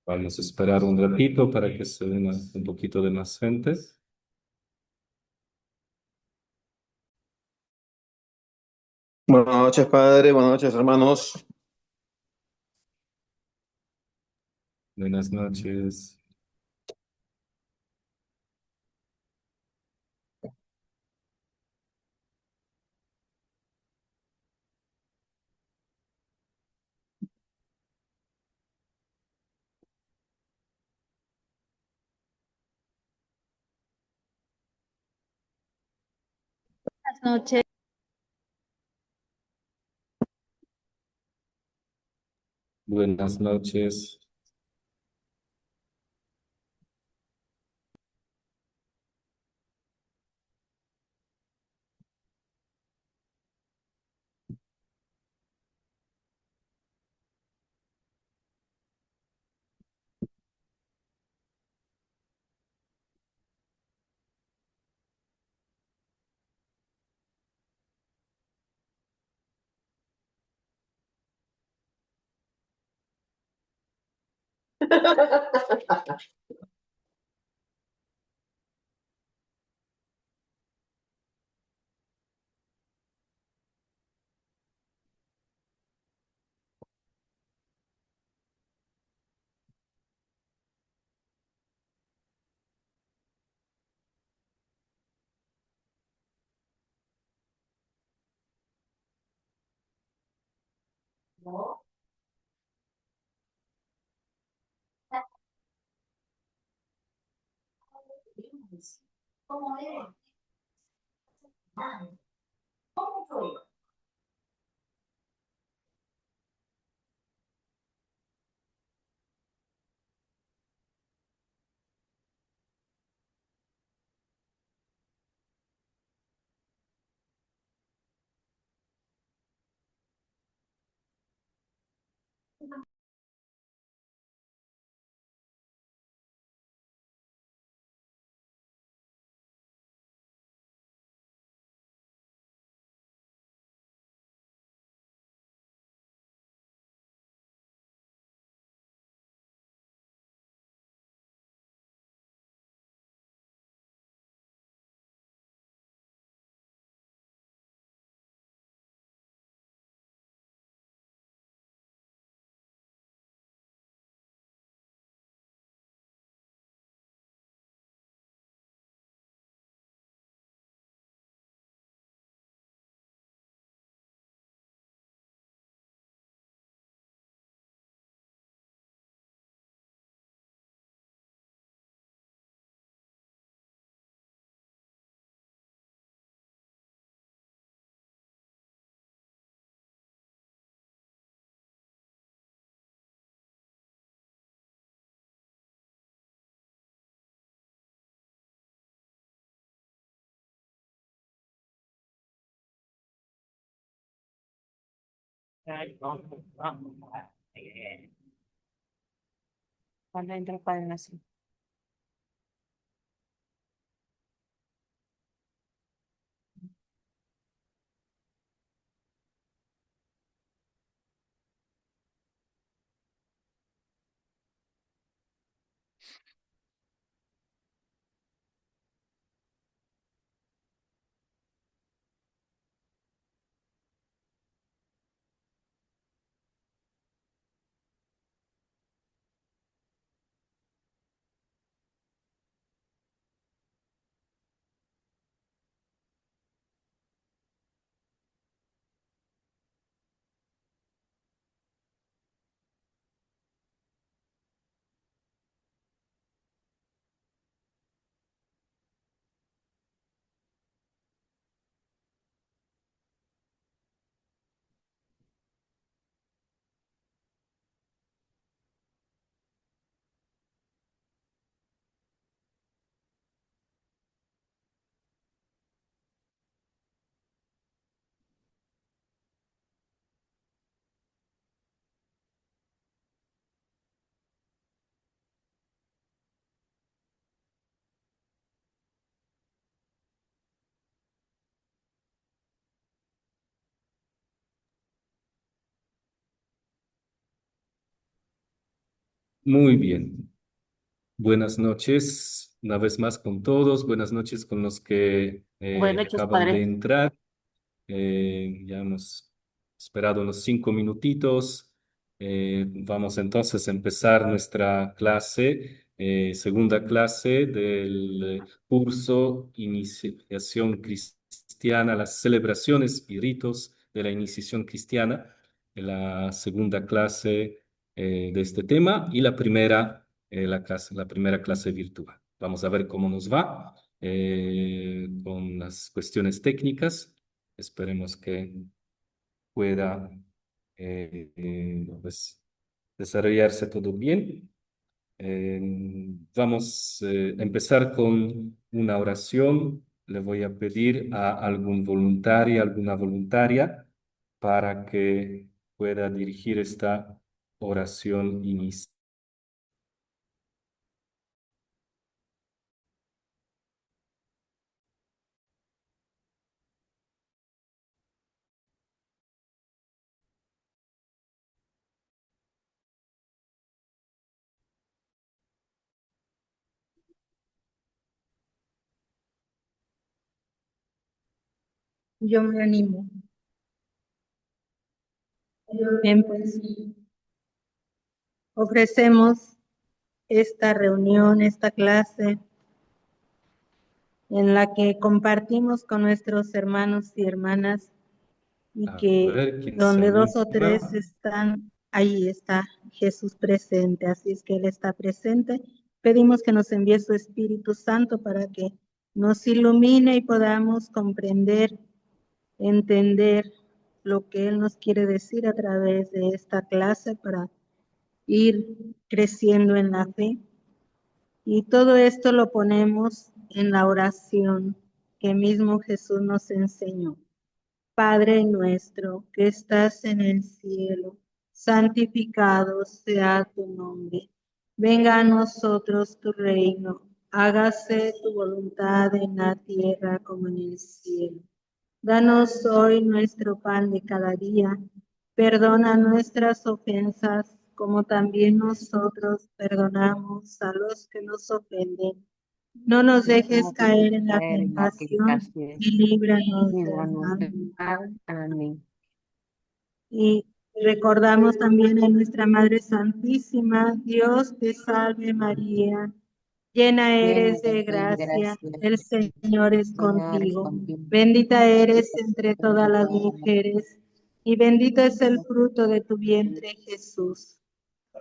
Vamos a esperar un ratito para que se den un poquito de más gente. Buenas noches, padre. Buenas noches, hermanos. Buenas noches. Buenas noches. Buenas noches. Cuando entra el Padre Nuestro. Muy bien. Buenas noches, una vez más con todos. Buenas noches con los que Buenas noches, acaban de padre. entrar. Ya hemos esperado unos 5 minutitos. Vamos entonces a empezar nuestra clase, segunda clase del curso Iniciación Cristiana, las celebraciones y ritos de la iniciación cristiana, la segunda clase de este tema y la primera clase virtual. Vamos a ver cómo nos va con las cuestiones técnicas. Esperemos que pueda pues, desarrollarse todo bien. Vamos a empezar con una oración. Le voy a pedir a algún voluntario, alguna voluntaria, para que pueda dirigir esta oración inicial. Yo me animo. Bien, pues ofrecemos esta reunión, esta clase en la que compartimos con nuestros hermanos y hermanas y A que ver quién se donde dos o anima. tres están, ahí está Jesús presente. Así es que Él está presente. Pedimos que nos envíe su Espíritu Santo para que nos ilumine y podamos comprender, entender lo que Él nos quiere decir a través de esta clase para ir creciendo en la fe. Y todo esto lo ponemos en la oración que mismo Jesús nos enseñó. Padre nuestro que estás en el cielo, santificado sea tu nombre. Venga a nosotros tu reino. Hágase tu voluntad en la tierra como en el cielo. Danos hoy nuestro pan de cada día. Perdona nuestras ofensas, como también nosotros perdonamos a los que nos ofenden. No nos dejes No caer dejes en la caer en la tentación tentación, y líbranos del líbranos mal. del mal. Amén. Y recordamos también a nuestra Madre Santísima, Dios te salve María, llena Llena eres de de gracia, gracia, el Señor es Señor es contigo. contigo. Bendita eres entre todas Entre las todas las mujeres, y bendito es el fruto de tu vientre, Jesús.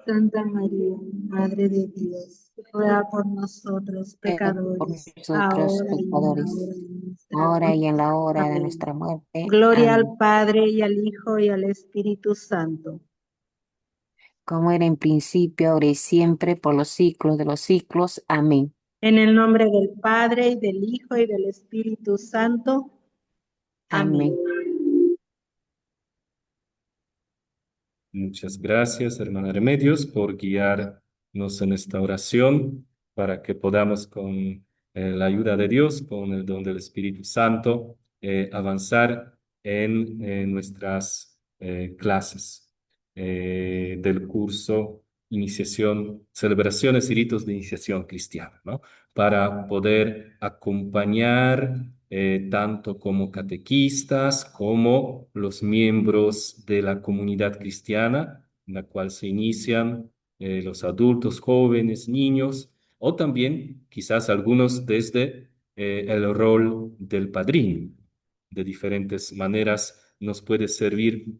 Santa María, Madre de Dios, ruega por nosotros mujeres, por pecadores, nosotros ahora y en la pecadores, hora de nuestra ahora y muerte. en la hora de Amén. nuestra muerte. Gloria al Amén. Padre y al Hijo y al Espíritu Santo. Como era en principio, ahora y siempre, por los siglos de los siglos. Amén. En el nombre del Padre y del Hijo y del Espíritu Santo. Amén. Amén. Muchas gracias, hermana Remedios, por guiarnos en esta oración para que podamos, con la ayuda de Dios, con el don del Espíritu Santo, avanzar en nuestras clases del curso Iniciación, Celebraciones y Ritos de Iniciación Cristiana, ¿no? Para poder acompañar tanto como catequistas como los miembros de la comunidad cristiana, en la cual se inician los adultos, jóvenes, niños, o también quizás algunos desde el rol del padrino. De diferentes maneras nos puede servir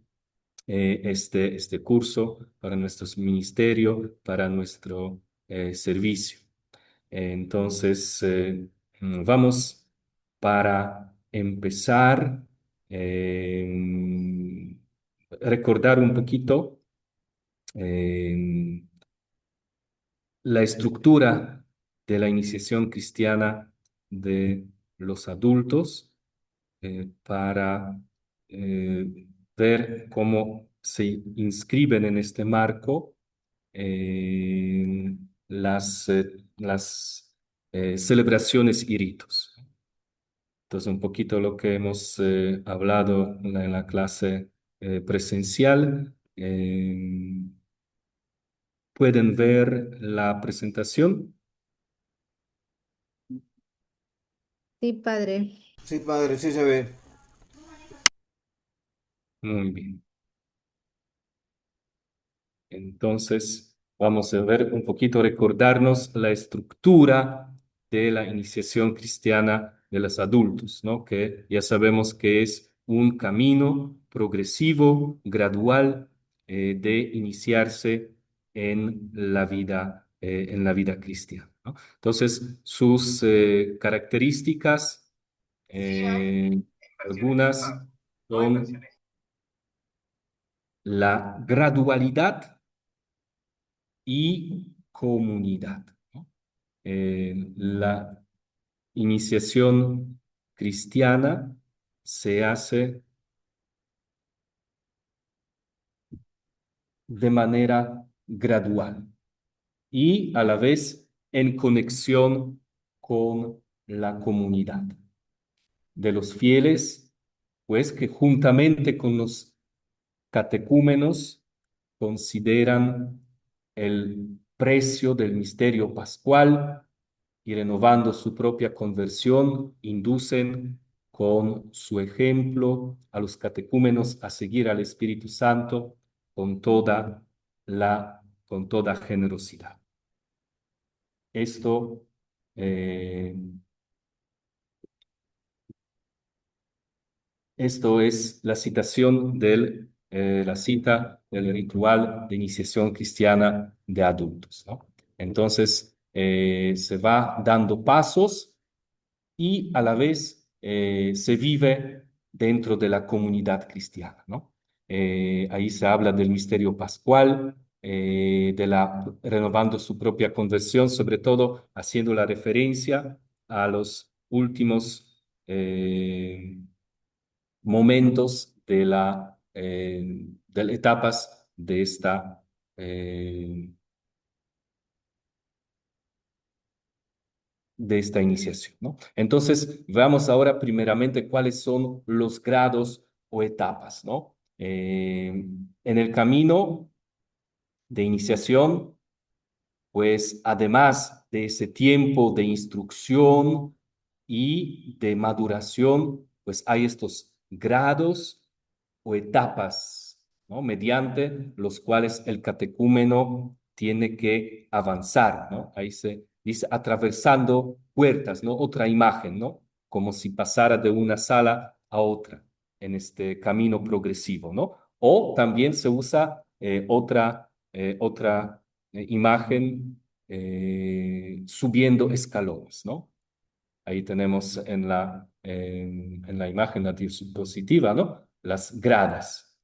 este curso para nuestro ministerio, para nuestro servicio. Entonces, vamos para empezar, recordar un poquito eh, la estructura de la iniciación cristiana de los adultos para ver cómo se inscriben en este marco las celebraciones y ritos. Entonces, un poquito lo que hemos hablado en la clase presencial, ¿Pueden ver la presentación? Sí, padre. Sí, padre, sí se ve. Muy bien. Entonces, vamos a ver un poquito, recordarnos la estructura de la iniciación cristiana de los adultos, ¿no? Que ya sabemos que es un camino progresivo, gradual, de iniciarse en la vida cristiana, ¿no? Entonces, sus características, eh, algunas son la gradualidad y comunidad, ¿no? La iniciación cristiana se hace de manera gradual y a la vez en conexión con la comunidad de los fieles, pues que juntamente con los catecúmenos consideran el precio del misterio pascual y renovando su propia conversión, inducen con su ejemplo a los catecúmenos a seguir al Espíritu Santo con con toda generosidad. Esto, eh, esto es la citación la cita del ritual de iniciación cristiana de adultos, ¿no? Entonces, se va dando pasos y a la vez se vive dentro de la comunidad cristiana, ¿no? Ahí se habla del misterio pascual, renovando su propia conversión, sobre todo haciendo la referencia a los últimos momentos de las etapas eh, de esta iniciación, ¿no? Entonces, veamos ahora primeramente cuáles son los grados o etapas, ¿no? En el camino de iniciación, pues además de ese tiempo de instrucción y de maduración, pues hay estos grados o etapas, ¿no? Mediante los cuales el catecúmeno tiene que avanzar, ¿no? Ahí se dice atravesando puertas, ¿no? Otra imagen, ¿no? Como si pasara de una sala a otra en este camino progresivo, ¿no? O también se usa otra imagen subiendo escalones, ¿no? Ahí tenemos en la imagen la diapositiva, ¿no? Las gradas.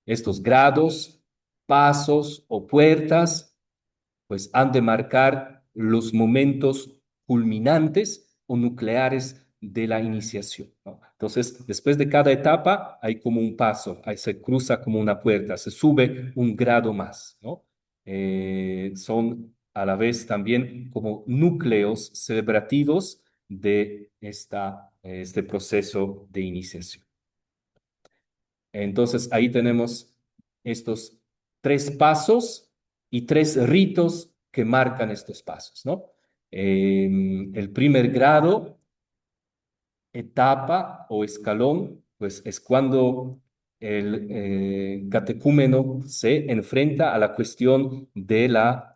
Estos grados, pasos o puertas, pues han de marcar los momentos culminantes o nucleares de la iniciación, ¿no? Entonces, después de cada etapa hay como un paso, ahí se cruza como una puerta, se sube un grado más, ¿no? Son a la vez también como núcleos celebrativos de este proceso de iniciación. Entonces, ahí tenemos estos tres pasos y tres ritos que marcan estos pasos, ¿no? El primer grado, etapa o escalón, pues es cuando el catecúmeno se enfrenta a la cuestión de la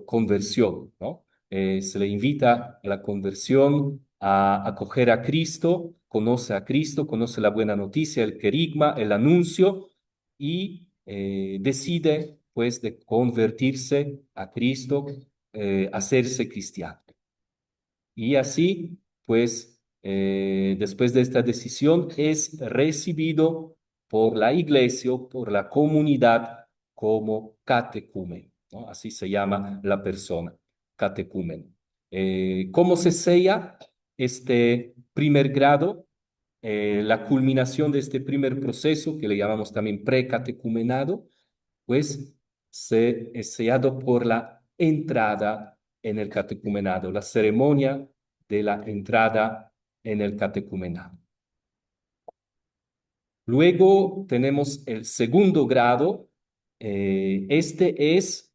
conversión, ¿no? Se le invita a la conversión, a acoger a Cristo, conoce la buena noticia, el querigma, el anuncio y decide pues de convertirse a Cristo, hacerse cristiano. Y así, pues, después de esta decisión, es recibido por la iglesia, por la comunidad, como catecúmeno, ¿no? Así se llama la persona, catecúmeno. ¿Cómo se sella este primer grado? La culminación de este primer proceso, que le llamamos también precatecumenado, pues es sellado por la entrada en el catecumenado, la ceremonia de la entrada en el catecumenado. Luego tenemos el segundo grado. Este es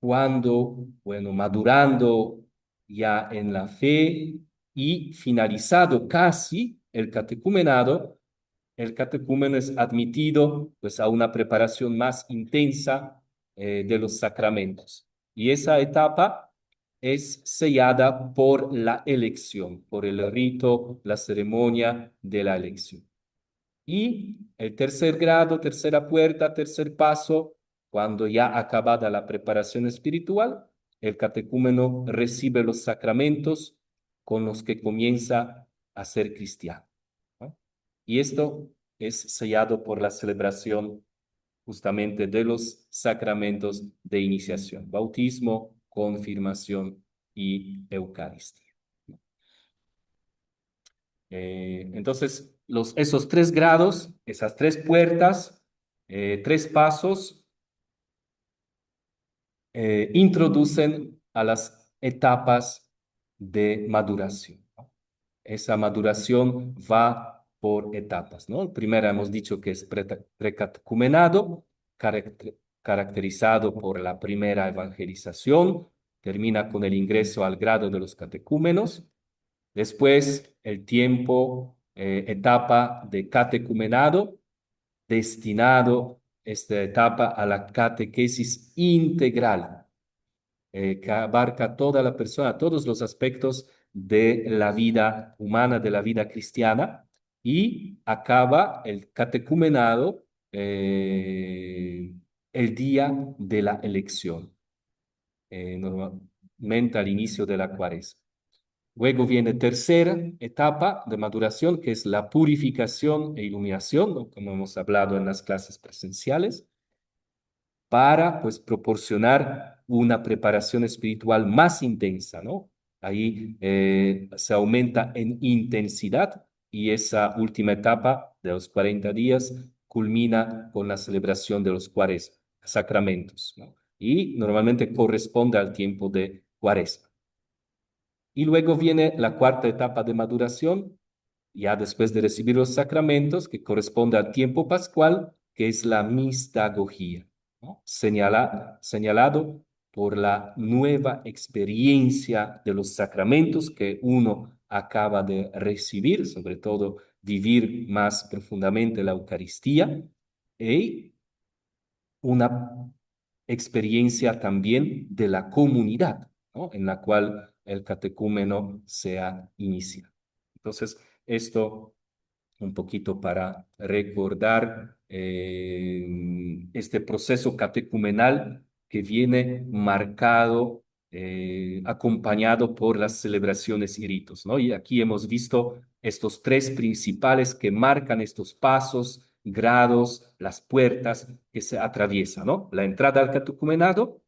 cuando, bueno, madurando ya en la fe y finalizado casi el catecúmeno es admitido pues a una preparación más intensa de los sacramentos. Y esa etapa es sellada por la elección, por el rito, la ceremonia de la elección. Y el tercer grado, tercera puerta, tercer paso, cuando ya acabada la preparación espiritual, el catecúmeno recibe los sacramentos con los que comienza a ser cristiano, ¿no? Y esto es sellado por la celebración justamente de los sacramentos de iniciación, bautismo, confirmación y Eucaristía. Entonces, esos tres grados, esas tres puertas, tres pasos, introducen a las etapas de maduración, ¿no? Esa maduración va por etapas, ¿no? Primero hemos dicho que es precatecumenado, caracterizado por la primera evangelización, termina con el ingreso al grado de los catecúmenos. Después, el tiempo, etapa de catecumenado, destinado esta etapa a la catequesis integral, que abarca toda la persona, todos los aspectos de la vida humana, de la vida cristiana, y acaba el catecumenado el día de la elección, normalmente al inicio de la cuaresma. Luego viene tercera etapa de maduración, que es la purificación e iluminación, ¿no? Como hemos hablado en las clases presenciales, para pues proporcionar una preparación espiritual más intensa, ¿no? Ahí se aumenta en intensidad y esa última etapa de los 40 días culmina con la celebración de los cuaresma, sacramentos, ¿no? Y normalmente corresponde al tiempo de cuaresma. Y luego viene la cuarta etapa de maduración, ya después de recibir los sacramentos, que corresponde al tiempo pascual, que es la mistagogía, ¿no? Señalado por la nueva experiencia de los sacramentos que uno acaba de recibir, sobre todo vivir más profundamente la Eucaristía, y una experiencia también de la comunidad, ¿no? En la cual el catecúmeno sea iniciado. Entonces, esto un poquito para recordar este proceso catecumenal que viene marcado, acompañado por las celebraciones y ritos, ¿no? Y aquí hemos visto estos tres principales que marcan estos pasos, grados, las puertas que se atraviesan, ¿no? La entrada al catecumenado,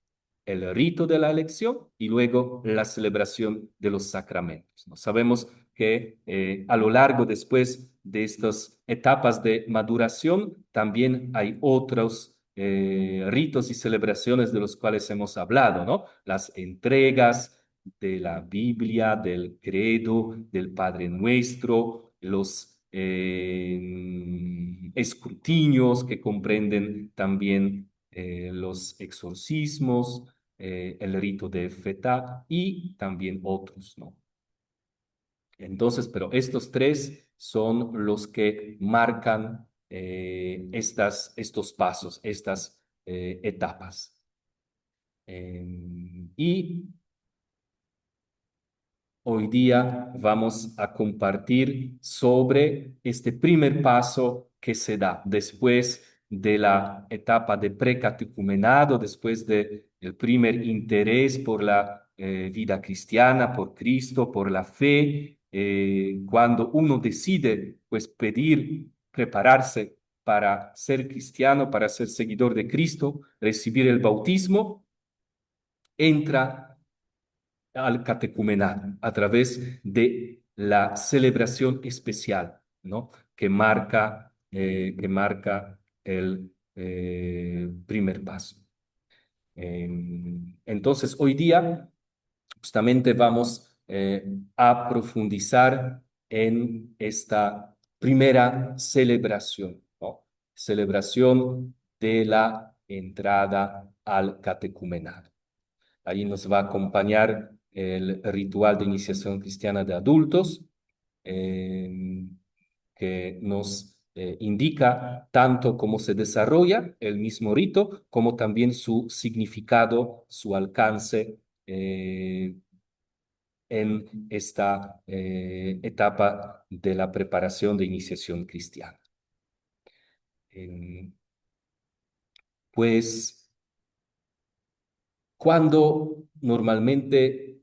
el rito de la elección y luego la celebración de los sacramentos, ¿no? Sabemos que a lo largo después de estas etapas de maduración también hay otros ritos y celebraciones de los cuales hemos hablado, ¿no? Las entregas de la Biblia, del credo, del Padre Nuestro, los escrutinios que comprenden también los exorcismos, el rito de fetá y también otros, ¿no? Entonces, pero estos tres son los que marcan estos pasos, estas etapas. Y hoy día vamos a compartir sobre este primer paso que se da después de la etapa de precatecumenado, después del primer interés por la vida cristiana, por Cristo, por la fe, cuando uno decide pues pedir, prepararse para ser cristiano, para ser seguidor de Cristo, recibir el bautismo, entra al catecumenado a través de la celebración especial, ¿no? Que marca el primer paso. Entonces, hoy día justamente vamos a profundizar en esta primera celebración, ¿no? Celebración de la entrada al catecumenado. Ahí nos va a acompañar el ritual de iniciación cristiana de adultos, eh, que nos indica tanto cómo se desarrolla el mismo rito, como también su significado, su alcance en esta etapa de la preparación de iniciación cristiana. Eh, pues cuando normalmente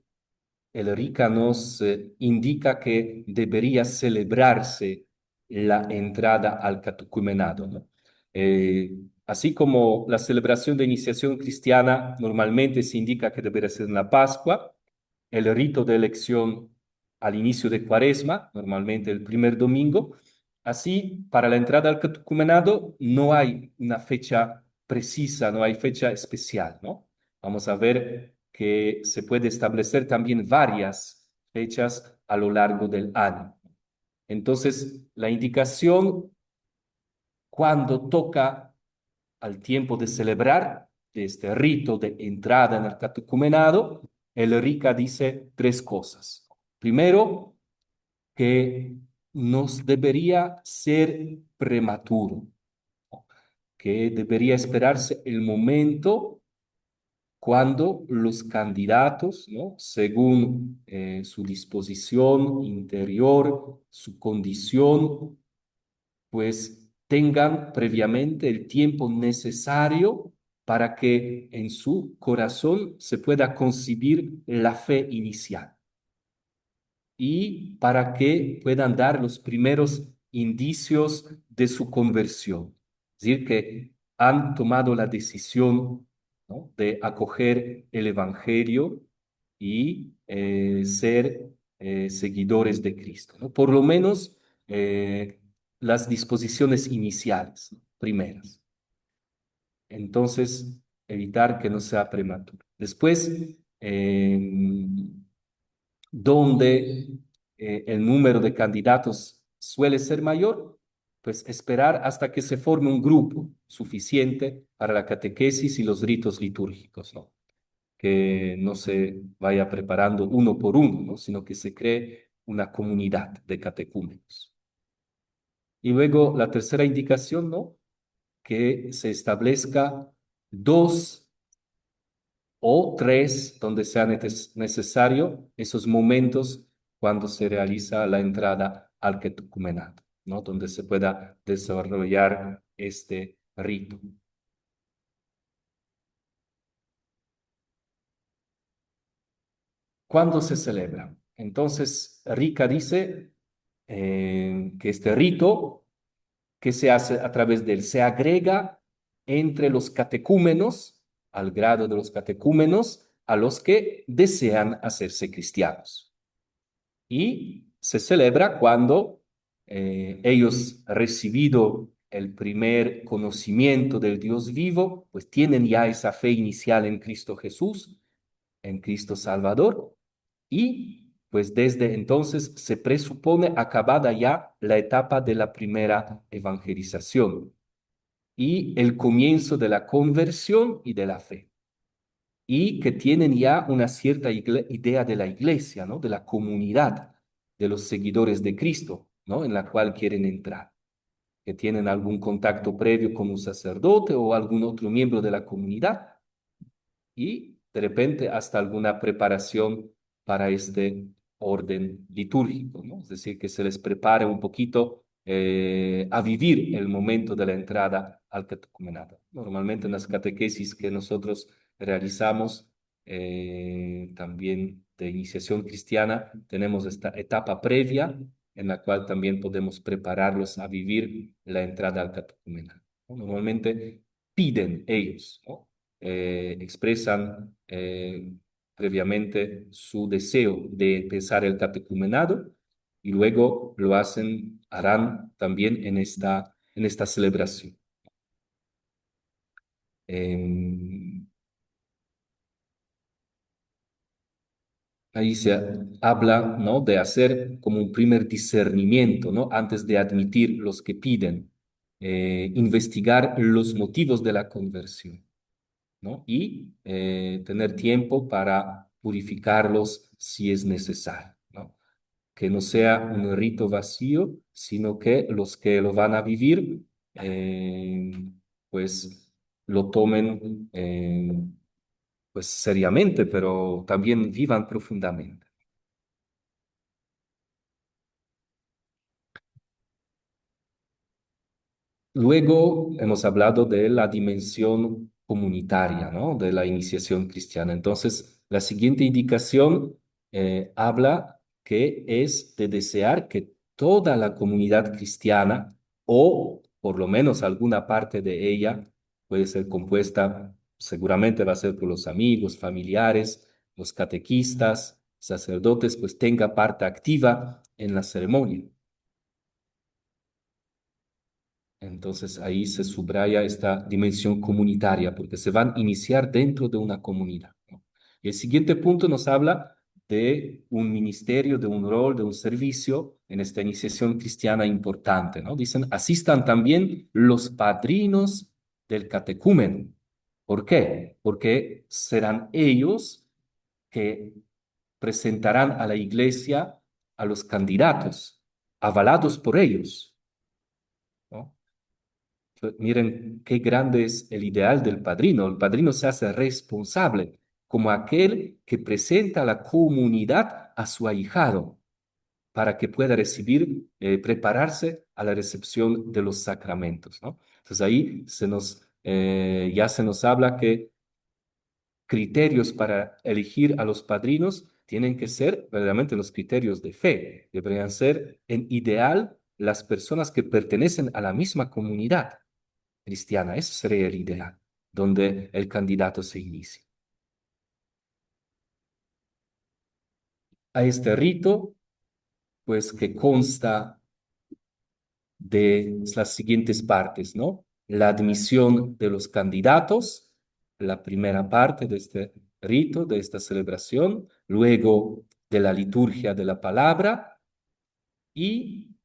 el RICA nos indica que debería celebrarse la entrada al catecumenado, ¿no? Eh, Así como la celebración de iniciación cristiana normalmente se indica que debería ser en la Pascua, el rito de elección al inicio de Cuaresma, normalmente el primer domingo. Así, para la entrada al catecumenado no hay una fecha precisa, no hay fecha especial, ¿no? Vamos a ver que se puede establecer también varias fechas a lo largo del año. Entonces, la indicación cuando toca al tiempo de celebrar este rito de entrada en el catecumenado, el RICA dice tres cosas. Primero, que nos debería ser prematuro, que debería esperarse el momento cuando los candidatos, ¿no? Según su disposición interior, su condición, pues tengan previamente el tiempo necesario para que en su corazón se pueda concebir la fe inicial y para que puedan dar los primeros indicios de su conversión. Es decir, que han tomado la decisión, ¿no?, de acoger el Evangelio y ser seguidores de Cristo, ¿no? Por lo menos las disposiciones iniciales, ¿no?, primeras. Entonces, evitar que no sea prematuro. Después, donde el número de candidatos suele ser mayor, pues esperar hasta que se forme un grupo suficiente para la catequesis y los ritos litúrgicos, ¿no? Que no se vaya preparando uno por uno, ¿no?, sino que se cree una comunidad de catecúmenos. Y luego la tercera indicación, ¿no?, que se establezca dos o tres, donde sea necesario, esos momentos cuando se realiza la entrada al catecumenado, ¿no?, donde se pueda desarrollar este rito. ¿Cuándo se celebra? Entonces, Rica dice que este rito que se hace a través de él se agrega entre los catecúmenos, al grado de los catecúmenos, a los que desean hacerse cristianos. Y se celebra cuando ellos, recibido el primer conocimiento del Dios vivo, pues tienen ya esa fe inicial en Cristo Jesús, en Cristo Salvador, y pues desde entonces se presupone acabada ya la etapa de la primera evangelización y el comienzo de la conversión y de la fe, y que tienen ya una cierta idea de la iglesia, ¿no?, de la comunidad de los seguidores de Cristo, ¿no?, en la cual quieren entrar, que tienen algún contacto previo con un sacerdote o algún otro miembro de la comunidad y de repente hasta alguna preparación para este orden litúrgico, ¿no? Es decir, que se les prepare un poquito a vivir el momento de la entrada al catecumenado. Normalmente en las catequesis que nosotros realizamos, también de iniciación cristiana, tenemos esta etapa previa en la cual también podemos prepararlos a vivir la entrada al catecumenado, ¿no? Normalmente piden ellos, ¿no?, expresan previamente su deseo de empezar el catecumenado y luego lo harán también en esta celebración. Ahí se habla, ¿no?, de hacer como un primer discernimiento, ¿no?, antes de admitir los que piden, investigar los motivos de la conversión. ¿no? Y tener tiempo para purificarlos si es necesario, ¿no? Que no sea un rito vacío, sino que los que lo van a vivir, pues lo tomen pues seriamente, pero también vivan profundamente. Luego hemos hablado de la dimensión comunitaria, ¿no? De la iniciación cristiana. Entonces, la siguiente indicación habla que es de desear que toda la comunidad cristiana, o por lo menos alguna parte de ella, puede ser compuesta, seguramente va a ser por los amigos, familiares, los catequistas, sacerdotes, pues tenga parte activa en la ceremonia. Entonces ahí se subraya esta dimensión comunitaria porque se van a iniciar dentro de una comunidad, ¿no? Y el siguiente punto nos habla de un ministerio, de un rol, de un servicio en esta iniciación cristiana importante, ¿no? Dicen, asistan también los padrinos del catecúmeno. ¿Por qué? Porque serán ellos que presentarán a la iglesia a los candidatos, avalados por ellos, ¿no? Miren qué grande es el ideal del padrino. El padrino se hace responsable como aquel que presenta a la comunidad a su ahijado para que pueda recibir, prepararse a la recepción de los sacramentos, ¿no? Entonces ahí ya se nos habla que criterios para elegir a los padrinos tienen que ser verdaderamente los criterios de fe. Deberían ser en ideal las personas que pertenecen a la misma comunidad cristiana. Eso sería el ideal, donde el candidato se inicie. A este rito, pues que consta de las siguientes partes, ¿no? La admisión de los candidatos, la primera parte de este rito, de esta celebración, luego de la liturgia de la palabra y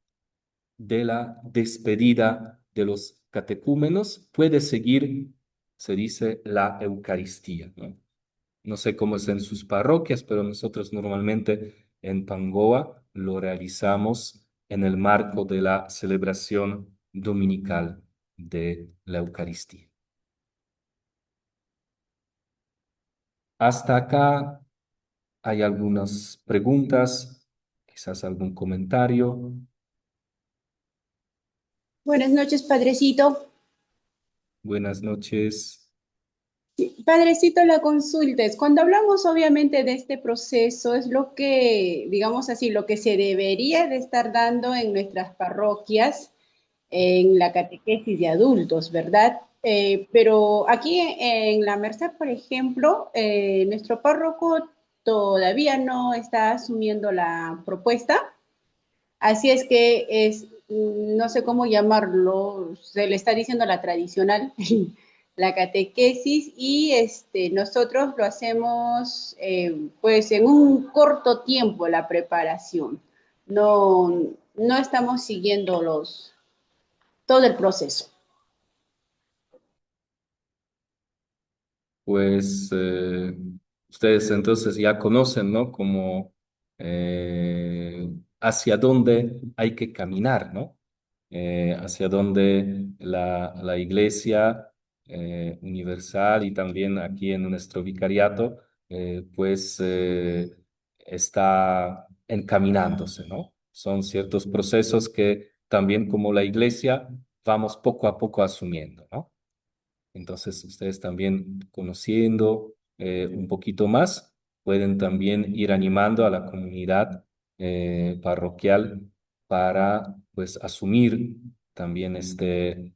de la despedida de los catecúmenos, puede seguir, se dice, la Eucaristía, ¿no? No sé cómo es en sus parroquias, pero nosotros normalmente en Pangoa lo realizamos en el marco de la celebración dominical de la Eucaristía. Hasta acá hay algunas preguntas, quizás algún comentario. Buenas noches, Padrecito. Buenas noches. Padrecito, la consulta es, cuando hablamos obviamente de este proceso, es lo que, digamos así, lo que se debería de estar dando en nuestras parroquias, en la catequesis de adultos, ¿verdad? Pero aquí en la Merced, por ejemplo, nuestro párroco todavía no está asumiendo la propuesta. Así es que no sé cómo llamarlo, se le está diciendo la tradicional, la catequesis, y nosotros lo hacemos pues en un corto tiempo la preparación. No, no estamos siguiendo todo el proceso. Pues ustedes entonces ya conocen, ¿no? Como hacia dónde hay que caminar, ¿no? Hacia dónde la Iglesia universal y también aquí en nuestro vicariato, pues está encaminándose, ¿no? Son ciertos procesos que también como la Iglesia vamos poco a poco asumiendo, ¿no? Entonces, ustedes también conociendo un poquito más, pueden también ir animando a la comunidad parroquial para, pues, asumir también este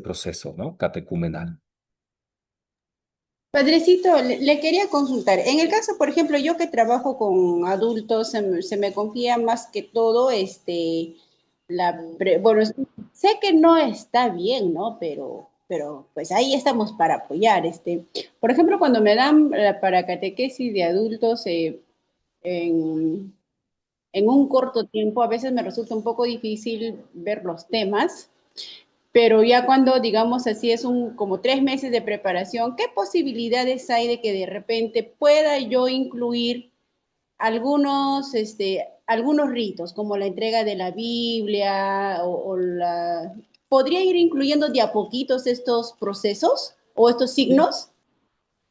proceso, ¿no? Catecumenal. Padrecito, le quería consultar. En el caso, por ejemplo, yo que trabajo con adultos, se me confía más que todo, bueno, sé que no está bien, ¿no? Pero pues ahí estamos para apoyar. Por ejemplo, cuando me dan para catequesis de adultos en, en un corto tiempo, a veces me resulta un poco difícil ver los temas. pero ya cuando, digamos así, es como 3 meses de preparación, ¿qué posibilidades hay de que de repente pueda yo incluir algunos ritos, como la entrega de la Biblia ¿Podría ir incluyendo de a poquitos estos procesos o estos Sí, signos?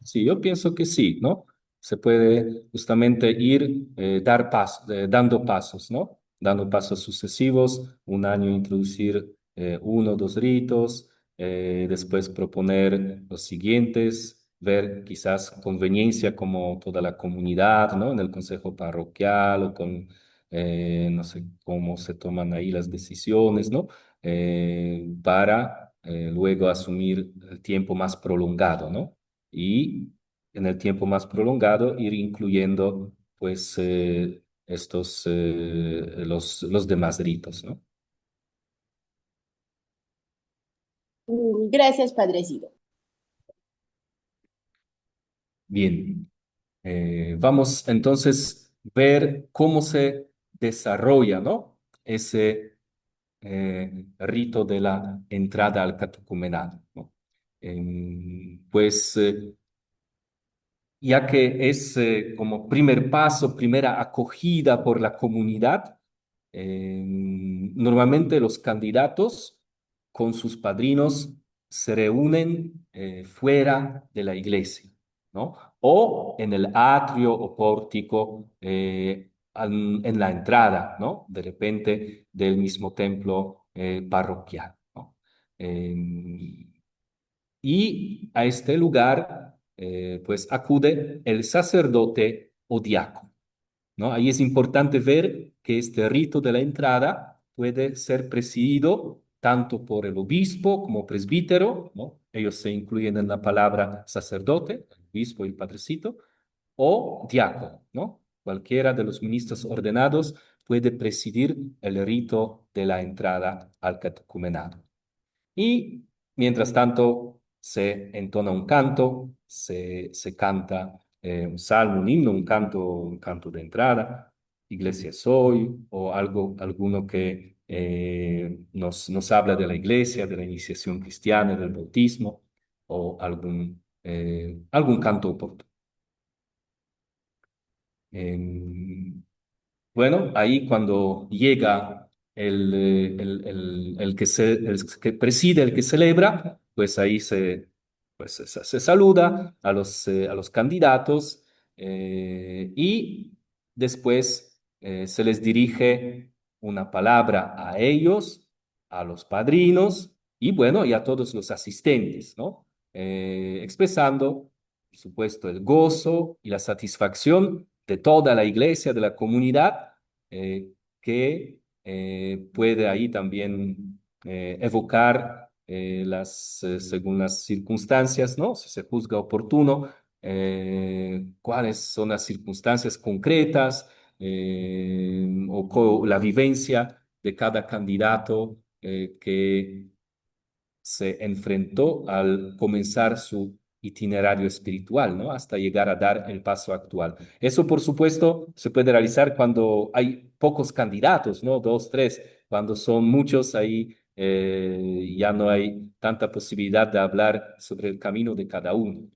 sí, yo pienso que sí, ¿no? Se puede justamente ir dando pasos, ¿no? Dando pasos sucesivos, un año introducir uno o dos ritos, después proponer los siguientes, ver quizás conveniencia como toda la comunidad, ¿no? En el consejo parroquial o no sé cómo se toman ahí las decisiones, ¿no? Para luego asumir el tiempo más prolongado, ¿no? Y en el tiempo más prolongado ir incluyendo pues los demás ritos, ¿no? Gracias, Padrecito. Bien, vamos entonces a ver cómo se desarrolla, ¿no? Ese rito de la entrada al catecumenado, ¿no? Pues ya que es como primer paso, primera acogida por la comunidad. Normalmente los candidatos con sus padrinos se reúnen fuera de la iglesia, ¿no? O en el atrio o pórtico en la entrada, ¿no? De repente del mismo templo parroquial, ¿no? Y a este lugar, pues acude el sacerdote o diácono, ¿no? Ahí es importante ver que este rito de la entrada puede ser presidido tanto por el obispo como presbítero, ¿no? Ellos se incluyen en la palabra sacerdote, el obispo y el padrecito, o diácono, ¿no? Cualquiera de los ministros ordenados puede presidir el rito de la entrada al catecumenado. Y mientras tanto se entona un canto, se canta un salmo, un himno, un canto de entrada, Iglesia soy, o alguno que nos habla de la iglesia, de la iniciación cristiana, del bautismo, o algún canto oportuno. Em, bueno, ahí cuando llega el que preside, el que celebra, pues ahí se saluda a los candidatos y después se les dirige una palabra a ellos, a los padrinos y bueno, y a todos los asistentes, ¿no? Expresando, por supuesto, el gozo y la satisfacción de toda la iglesia, de la comunidad, que puede ahí también evocar según las circunstancias, ¿no? Si se juzga oportuno, cuáles son las circunstancias concretas la vivencia de cada candidato que se enfrentó al comenzar su itinerario espiritual, ¿no? Hasta llegar a dar el paso actual. Eso, por supuesto, se puede realizar cuando hay pocos candidatos, ¿no? Dos, tres. Cuando son muchos, ahí ya no hay tanta posibilidad de hablar sobre el camino de cada uno.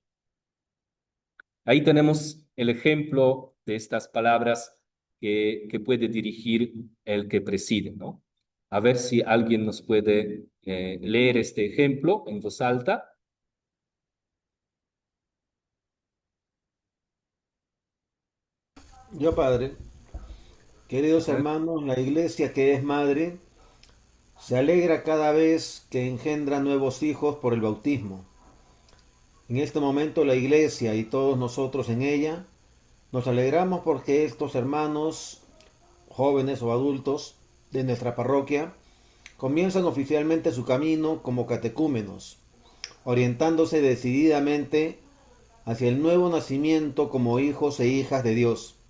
Ahí tenemos el ejemplo de estas palabras que puede dirigir el que preside, ¿no? A ver si alguien nos puede leer este ejemplo en voz alta. Yo, Padre, A queridos ver. hermanos, la iglesia que es madre se alegra cada vez que engendra nuevos hijos por el bautismo. En este momento la iglesia y todos nosotros en ella nos alegramos porque estos hermanos, jóvenes o adultos de nuestra parroquia, comienzan oficialmente su camino como catecúmenos, orientándose decididamente hacia el nuevo nacimiento como hijos e hijas de Dios,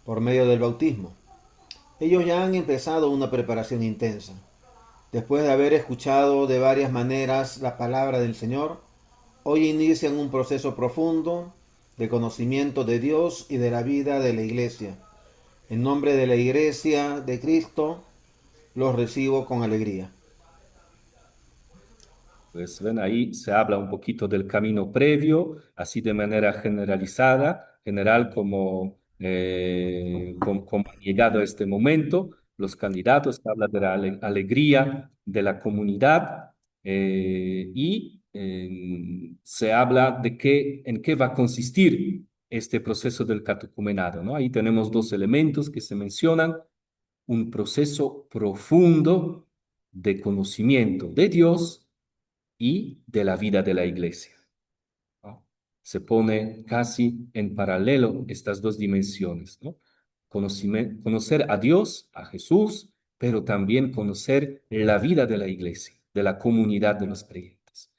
por medio del bautismo. Ellos ya han empezado una preparación intensa. Después de haber escuchado de varias maneras la palabra del Señor, hoy inician un proceso profundo de conocimiento de Dios y de la vida de la Iglesia. En nombre de la Iglesia de Cristo, los recibo con alegría. Pues ven ahí, se habla un poquito del camino previo, así de manera generalizada, general, como ha llegado a este momento. Los candidatos, habla de la alegría de la comunidad y se habla de en qué va a consistir este proceso del catecumenado, ¿no? Ahí tenemos dos elementos que se mencionan: un proceso profundo de conocimiento de Dios y de la vida de la iglesia, ¿no? Se pone casi en paralelo estas dos dimensiones, ¿no? Conocer a Dios, a Jesús, pero también conocer la vida de la iglesia, de la comunidad de los creyentes,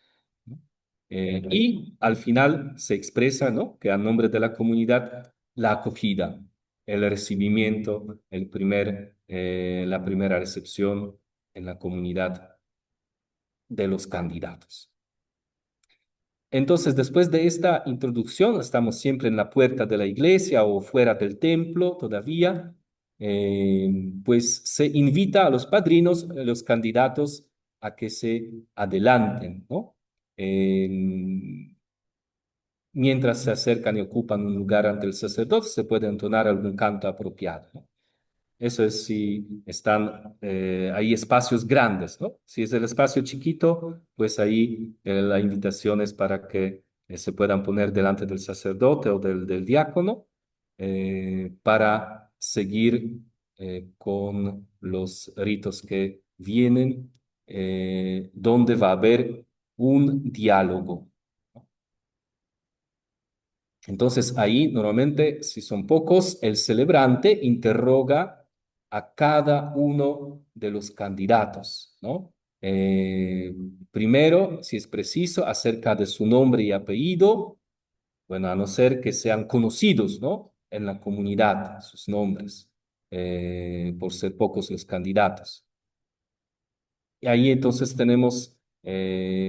¿no? Y al final se expresa, ¿no?, que a nombre de la comunidad, la acogida, el recibimiento, la primera recepción en la comunidad de los candidatos. Entonces, después de esta introducción, estamos siempre en la puerta de la iglesia o fuera del templo todavía, pues se invita a los padrinos, los candidatos, a que se adelanten, ¿no? Mientras se acercan y ocupan un lugar ante el sacerdote, se puede entonar algún canto apropiado, ¿no? Eso es si están hay espacios grandes, ¿no? Si es el espacio chiquito, pues ahí la invitación es para que se puedan poner delante del sacerdote o del diácono para seguir con los ritos que vienen, donde va a haber un diálogo. Entonces ahí normalmente, si son pocos, el celebrante interroga a cada uno de los candidatos, ¿no? Primero, si es preciso, acerca de su nombre y apellido, bueno, a no ser que sean conocidos, ¿no?, en la comunidad, sus nombres, por ser pocos los candidatos. Y ahí entonces tenemos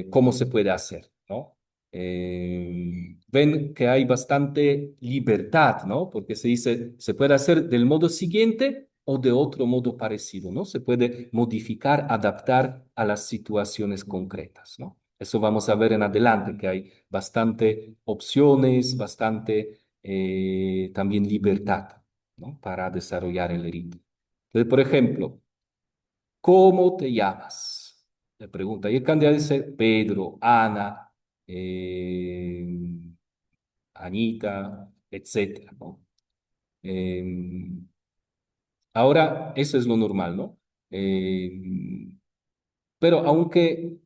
cómo se puede hacer, ¿no? Ven que hay bastante libertad, ¿no? Porque se dice, se puede hacer del modo siguiente o de otro modo parecido, ¿no? Se puede modificar, adaptar a las situaciones concretas, ¿no? Eso vamos a ver en adelante, que hay bastante opciones, bastante también libertad, ¿no?, para desarrollar el rito. Entonces, por ejemplo, ¿cómo te llamas?, le pregunta. Y el candidato dice Pedro, Ana, Anita, etcétera, ¿no? Ahora, eso es lo normal, ¿no? Pero aunque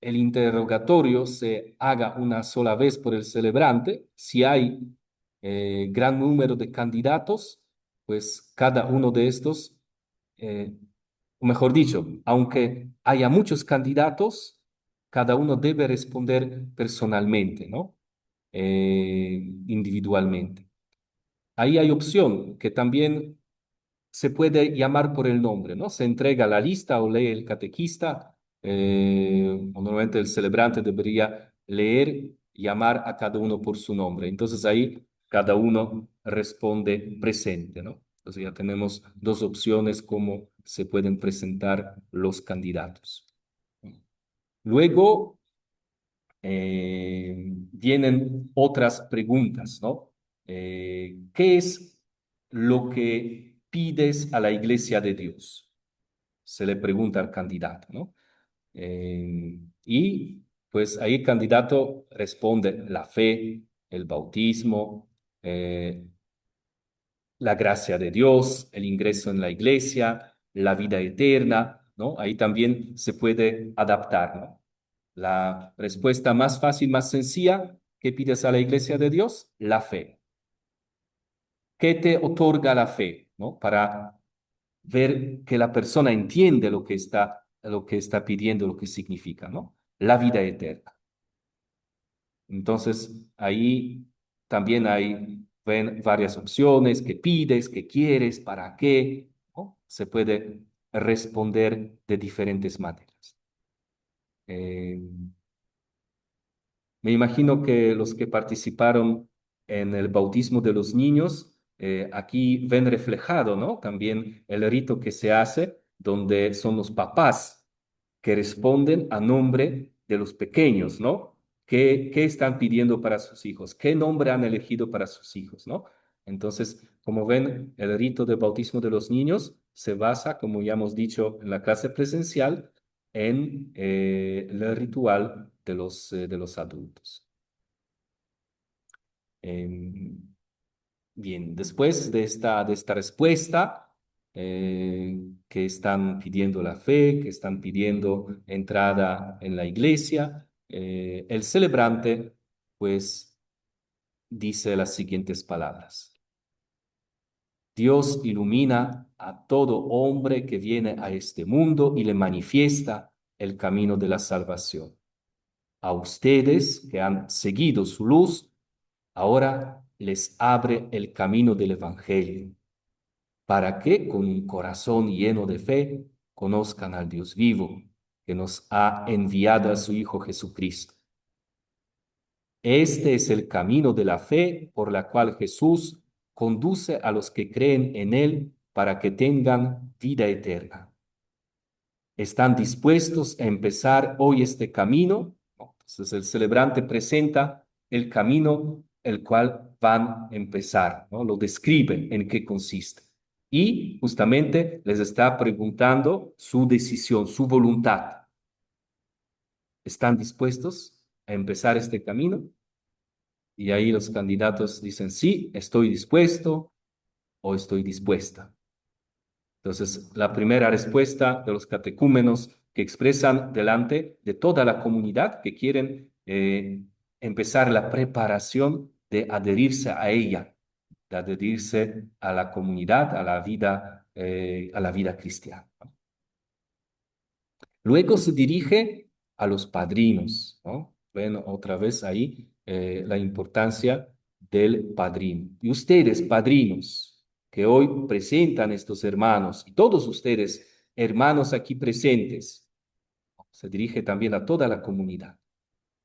el interrogatorio se haga una sola vez por el celebrante, si hay gran número de candidatos, pues cada uno de estos, o mejor dicho, aunque haya muchos candidatos, cada uno debe responder personalmente, ¿no? Individualmente. Ahí hay opción que también se puede llamar por el nombre, ¿no? Se entrega la lista o lee el catequista, o normalmente el celebrante debería leer, llamar a cada uno por su nombre. Entonces ahí cada uno responde presente, ¿no? Entonces ya tenemos dos opciones cómo se pueden presentar los candidatos. Luego vienen otras preguntas, ¿no? ¿Qué es lo que pides a la iglesia de Dios?, se le pregunta al candidato, ¿no? Y pues ahí el candidato responde la fe, el bautismo, la gracia de Dios, el ingreso en la iglesia, la vida eterna, ¿no? Ahí también se puede adaptar, ¿no? La respuesta más fácil, más sencilla: ¿qué pides a la iglesia de Dios? La fe. ¿Qué te otorga la fe?, ¿no? Para ver que la persona entiende lo que está pidiendo, lo que significa, ¿no? La vida eterna. Entonces, ahí también ven varias opciones: qué pides, qué quieres, para qué, ¿no? Se puede responder de diferentes maneras. Eh, Me imagino que los que participaron en el bautismo de los niños, aquí ven reflejado, ¿no?, también el rito que se hace, donde son los papás que responden a nombre de los pequeños, ¿no? ¿Qué están pidiendo para sus hijos? ¿Qué nombre han elegido para sus hijos, ¿no? Entonces, como ven, el rito de bautismo de los niños se basa, como ya hemos dicho en la clase presencial, en el ritual de los adultos. Bien, después de esta respuesta, que están pidiendo la fe, que están pidiendo entrada en la iglesia, el celebrante, pues, dice las siguientes palabras. Dios ilumina a todo hombre que viene a este mundo y le manifiesta el camino de la salvación. A ustedes que han seguido su luz, ahora les abre el camino del Evangelio, para que con un corazón lleno de fe conozcan al Dios vivo, que nos ha enviado a su Hijo Jesucristo. Este es el camino de la fe por la cual Jesús conduce a los que creen en Él para que tengan vida eterna. ¿Están dispuestos a empezar hoy este camino? Entonces el celebrante presenta el camino el cual van a empezar, ¿no? Lo describe en qué consiste. Y justamente les está preguntando su decisión, su voluntad. ¿Están dispuestos a empezar este camino? Y ahí los candidatos dicen, sí, estoy dispuesto o estoy dispuesta. Entonces, la primera respuesta de los catecúmenos que expresan delante de toda la comunidad que quieren empezar la preparación de adherirse a ella, de adherirse a la comunidad, a la vida cristiana. Luego se dirige a los padrinos, ¿no? Ven otra vez ahí la importancia del padrino. Y ustedes, padrinos, que hoy presentan estos hermanos, y todos ustedes, hermanos aquí presentes, se dirige también a toda la comunidad.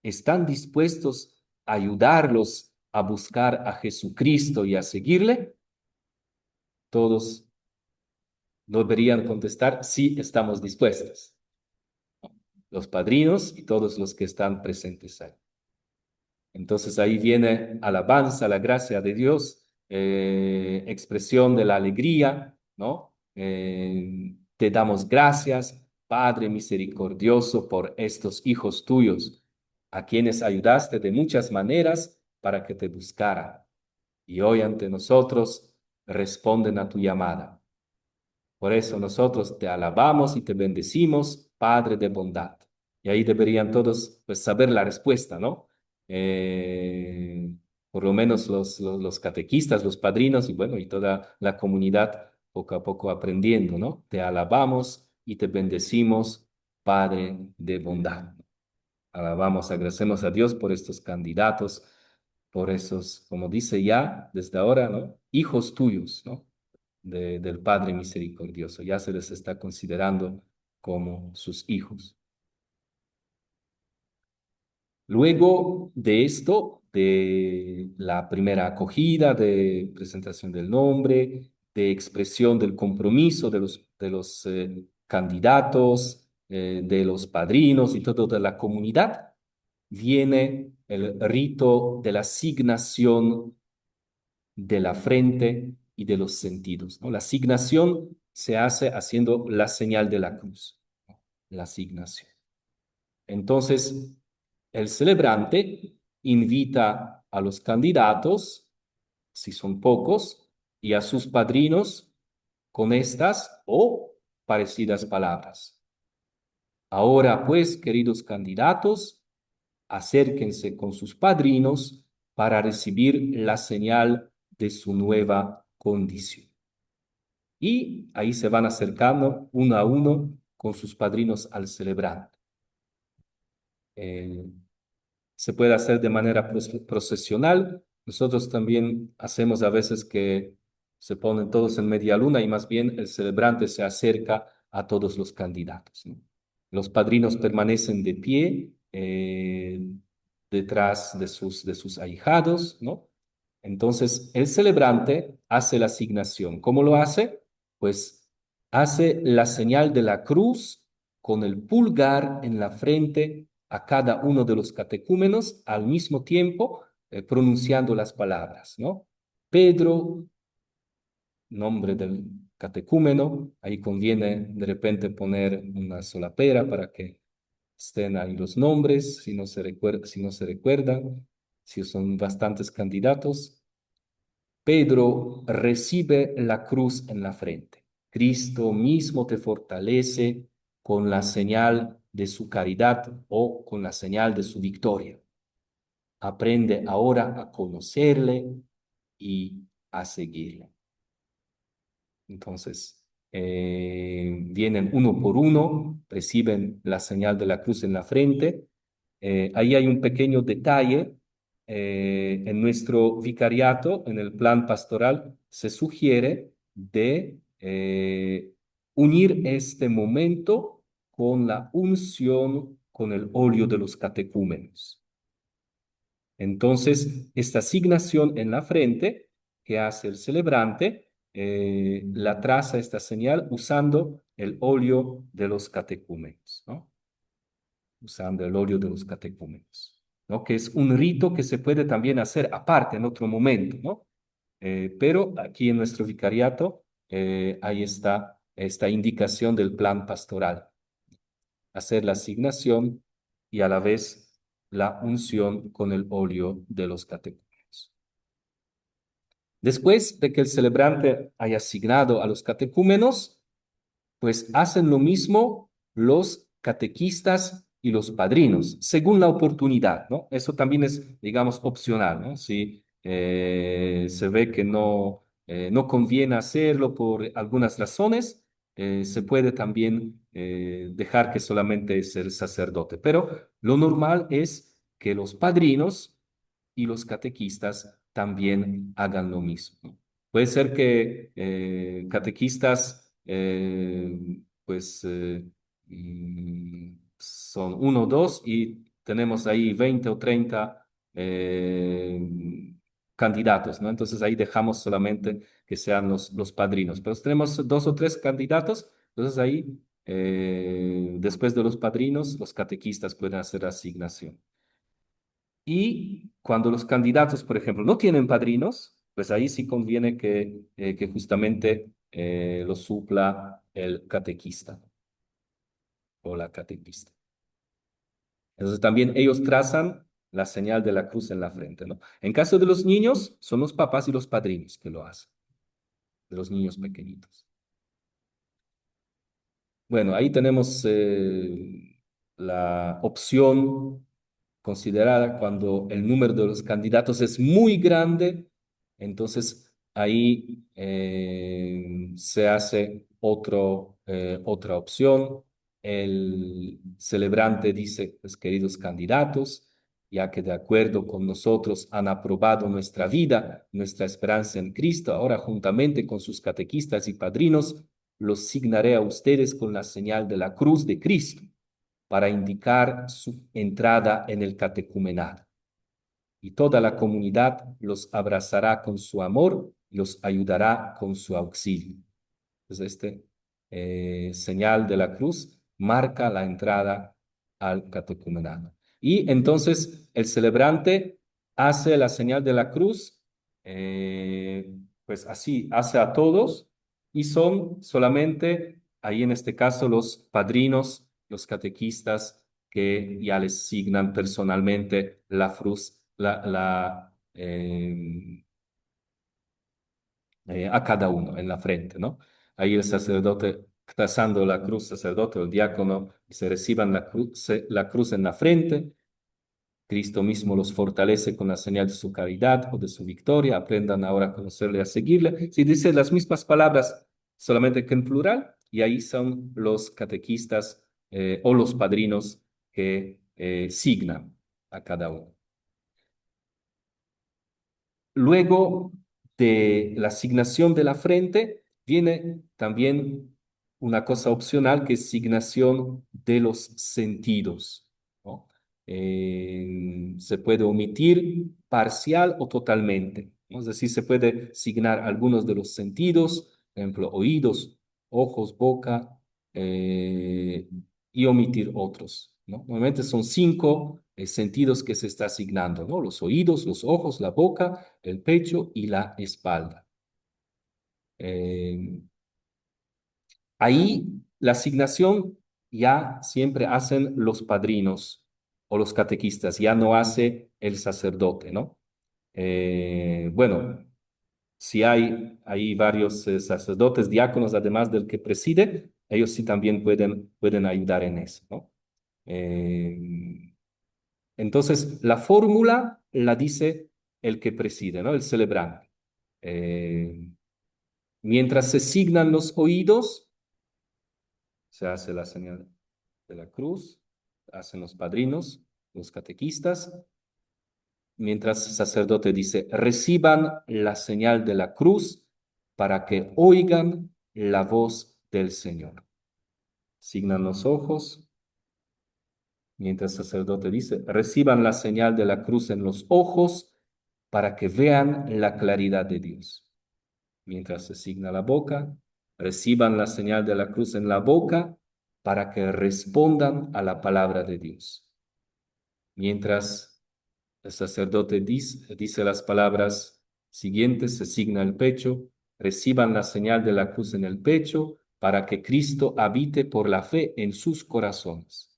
¿Están dispuestos a ayudarlos a buscar a Jesucristo y a seguirle? Todos deberían contestar, sí, estamos dispuestos. Los padrinos y todos los que están presentes ahí. Entonces ahí viene alabanza, la gracia de Dios, expresión de la alegría, ¿no? Te damos gracias, Padre misericordioso, por estos hijos tuyos, a quienes ayudaste de muchas maneras para que te buscaran. Y hoy ante nosotros responden a tu llamada. Por eso nosotros te alabamos y te bendecimos, Padre de bondad. Y ahí deberían todos pues, saber la respuesta, ¿no? Por lo menos los catequistas, los padrinos y bueno, y toda la comunidad poco a poco aprendiendo, ¿no? Te alabamos y te bendecimos, Padre de bondad. Alabamos, agradecemos a Dios por estos candidatos, por esos, como dice ya desde ahora, ¿no? Hijos tuyos, ¿no? Del Padre misericordioso. Ya se les está considerando como sus hijos. Luego de esto, de la primera acogida, de presentación del nombre, de expresión del compromiso de los candidatos, de los padrinos y toda la comunidad, viene el rito de la asignación de la frente y de los sentidos, ¿no? La asignación se hace haciendo la señal de la cruz, ¿no? La asignación. Entonces, el celebrante invita a los candidatos, si son pocos, y a sus padrinos con estas o parecidas palabras. Ahora, pues, queridos candidatos, acérquense con sus padrinos para recibir la señal de su nueva condición. Y ahí se van acercando uno a uno con sus padrinos al celebrante. Se puede hacer de manera procesional. Nosotros también hacemos a veces que se ponen todos en media luna y más bien el celebrante se acerca a todos los candidatos, ¿no? Los padrinos permanecen de pie detrás de sus ahijados, ¿no? Entonces, el celebrante hace la asignación. ¿Cómo lo hace? Pues hace la señal de la cruz con el pulgar en la frente a cada uno de los catecúmenos al mismo tiempo, pronunciando las palabras, ¿no? Pedro, nombre del catecúmeno, ahí conviene de repente poner una solapera para que estén ahí los nombres, si no se recuerdan, si son bastantes candidatos. Pedro recibe la cruz en la frente. Cristo mismo te fortalece con la señal de su caridad o con la señal de su victoria. Aprende ahora a conocerle y a seguirle. Entonces, vienen uno por uno, reciben la señal de la cruz en la frente. Ahí hay un pequeño detalle. En nuestro vicariato, en el plan pastoral, se sugiere de unir este momento con la unción con el óleo de los catecúmenos. Entonces, esta asignación en la frente que hace el celebrante, la traza esta señal usando el óleo de los catecúmenos, ¿no? Usando el óleo de los catecúmenos, ¿no? Que es un rito que se puede también hacer aparte en otro momento, ¿no? Pero aquí en nuestro vicariato, ahí está esta indicación del plan pastoral, hacer la asignación y a la vez la unción con el óleo de los catecúmenos. Después de que el celebrante haya asignado a los catecúmenos, pues hacen lo mismo los catequistas y los padrinos, según la oportunidad, ¿no? Eso también es, digamos, opcional, ¿no? Si se ve que no conviene hacerlo por algunas razones, se puede también dejar que solamente es el sacerdote. Pero lo normal es que los padrinos y los catequistas también hagan lo mismo. Puede ser que catequistas, son uno o dos y tenemos ahí 20 o 30 candidatos, ¿no? Entonces ahí dejamos solamente que sean los padrinos. Pero si tenemos dos o tres candidatos, entonces ahí, después de los padrinos, los catequistas pueden hacer asignación. Y cuando los candidatos, por ejemplo, no tienen padrinos, pues ahí sí conviene que justamente lo supla el catequista o la catequista. Entonces también ellos trazan la señal de la cruz en la frente, ¿no? En caso de los niños, son los papás y los padrinos que lo hacen, de los niños pequeñitos. Bueno, ahí tenemos la opción considerada cuando el número de los candidatos es muy grande, entonces ahí se hace otra opción. El celebrante dice, pues queridos candidatos, ya que de acuerdo con nosotros han aprobado nuestra vida, nuestra esperanza en Cristo, ahora juntamente con sus catequistas y padrinos, los signaré a ustedes con la señal de la cruz de Cristo para indicar su entrada en el catecumenado. Y toda la comunidad los abrazará con su amor y los ayudará con su auxilio. Entonces, señal de la cruz marca la entrada al catecumenado. Y entonces el celebrante hace la señal de la cruz, pues así hace a todos, y son solamente, ahí en este caso, los padrinos, los catequistas, que ya les signan personalmente la cruz, a cada uno en la frente, ¿no? Ahí el sacerdote, trazando la cruz, sacerdote o el diácono, se reciban la cruz en la frente. Cristo mismo los fortalece con la señal de su caridad o de su victoria. Aprendan ahora a conocerle y a seguirle. Si dice las mismas palabras, solamente que en plural, y ahí son los catequistas o los padrinos que signan a cada uno. Luego de la asignación de la frente, viene también una cosa opcional que es asignación de los sentidos, ¿no? Se puede omitir parcial o totalmente, ¿no? Es decir, se puede asignar algunos de los sentidos, por ejemplo, oídos, ojos, boca, y omitir otros. ¿no? Normalmente son 5 sentidos que se está asignando, ¿no? Los oídos, los ojos, la boca, el pecho y la espalda. Eh, Ahí la asignación ya siempre hacen los padrinos o los catequistas, ya no hace el sacerdote, ¿no? Bueno, si hay varios sacerdotes, diáconos, además del que preside, ellos sí también pueden ayudar en eso, ¿no? Eh, entonces, la fórmula la dice el que preside, ¿no? El celebrante. Eh, Mientras se signan los oídos, se hace la señal de la cruz, hacen los padrinos, los catequistas, mientras el sacerdote dice, reciban la señal de la cruz para que oigan la voz del Señor. Signan los ojos, mientras el sacerdote dice, reciban la señal de la cruz en los ojos para que vean la claridad de Dios. Mientras se signa la boca, reciban la señal de la cruz en la boca para que respondan a la palabra de Dios. Mientras el sacerdote dice las palabras siguientes, se signa el pecho, reciban la señal de la cruz en el pecho para que Cristo habite por la fe en sus corazones.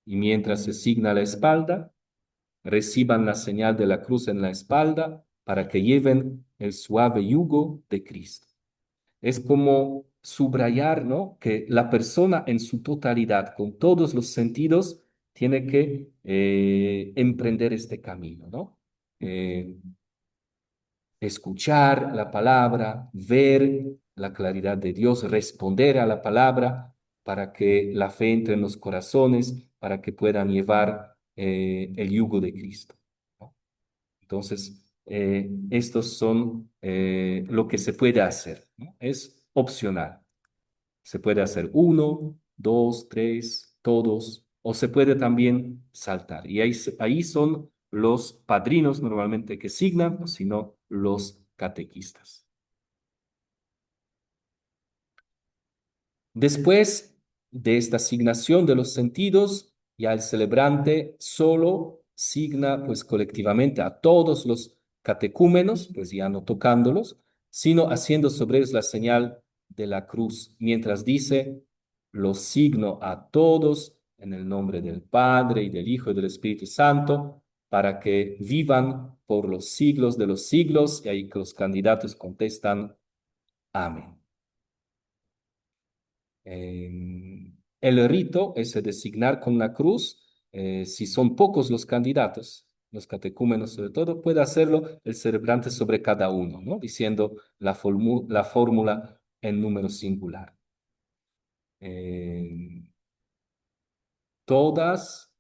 Y mientras se signa la espalda, reciban la señal de la cruz en la espalda para que lleven el suave yugo de Cristo. Es como subrayar, ¿no? Que la persona en su totalidad, con todos los sentidos, tiene que emprender este camino, ¿no? Escuchar la palabra, ver la claridad de Dios, responder a la palabra para que la fe entre en los corazones, para que puedan llevar el yugo de Cristo, ¿no? Entonces, estos son lo que se puede hacer, ¿no? Es opcional. Se puede hacer 1, 2, 3, todos, o se puede también saltar. Y ahí son los padrinos normalmente que signan, o si no, los catequistas. Después de esta asignación de los sentidos, ya el celebrante solo signa pues colectivamente a todos los catecúmenos, pues ya no tocándolos, sino haciendo sobre ellos la señal de la cruz, mientras dice, los signo a todos en el nombre del Padre y del Hijo y del Espíritu Santo, para que vivan por los siglos de los siglos, y ahí que los candidatos contestan, amén. El rito es designar con la cruz, si son pocos los candidatos, los catecúmenos sobre todo, puede hacerlo el celebrante sobre cada uno, ¿no? Diciendo la fórmula en número singular. Todas,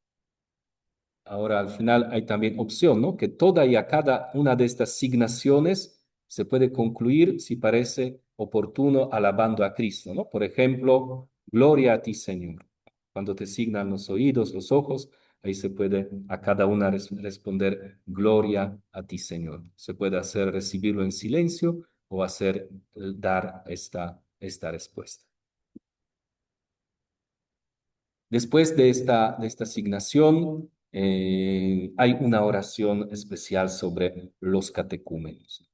ahora al final hay también opción, ¿no? Que toda y a cada una de estas asignaciones se puede concluir si parece oportuno alabando a Cristo, ¿no? Por ejemplo, gloria a ti, Señor. Cuando te signan los oídos, los ojos, ahí se puede a cada una responder gloria a ti, Señor. Se puede hacer recibirlo en silencio o hacer dar esta respuesta. Después de esta asignación, hay una oración especial sobre los catecúmenos.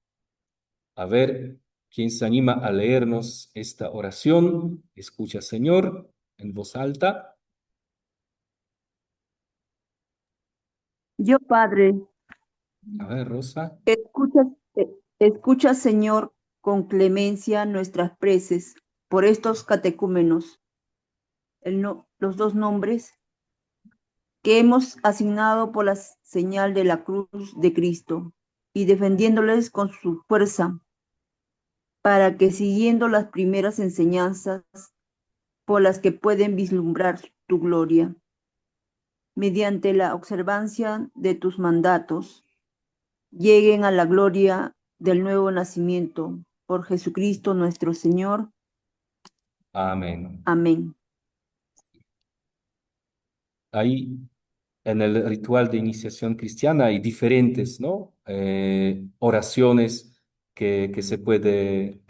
A ver, ¿quién se anima a leernos esta oración? Escucha, Señor, en voz alta. Yo, Padre, A ver, Rosa. escucha, escucha, Señor, con clemencia nuestras preces por estos catecúmenos, los dos nombres que hemos asignado por la señal de la cruz de Cristo y defendiéndoles con su fuerza, para que siguiendo las primeras enseñanzas por las que pueden vislumbrar tu gloria, mediante la observancia de tus mandatos, lleguen a la gloria del nuevo nacimiento por Jesucristo nuestro Señor. Amén. Amén. Ahí en el ritual de iniciación cristiana hay diferentes, ¿no? Oraciones que se puede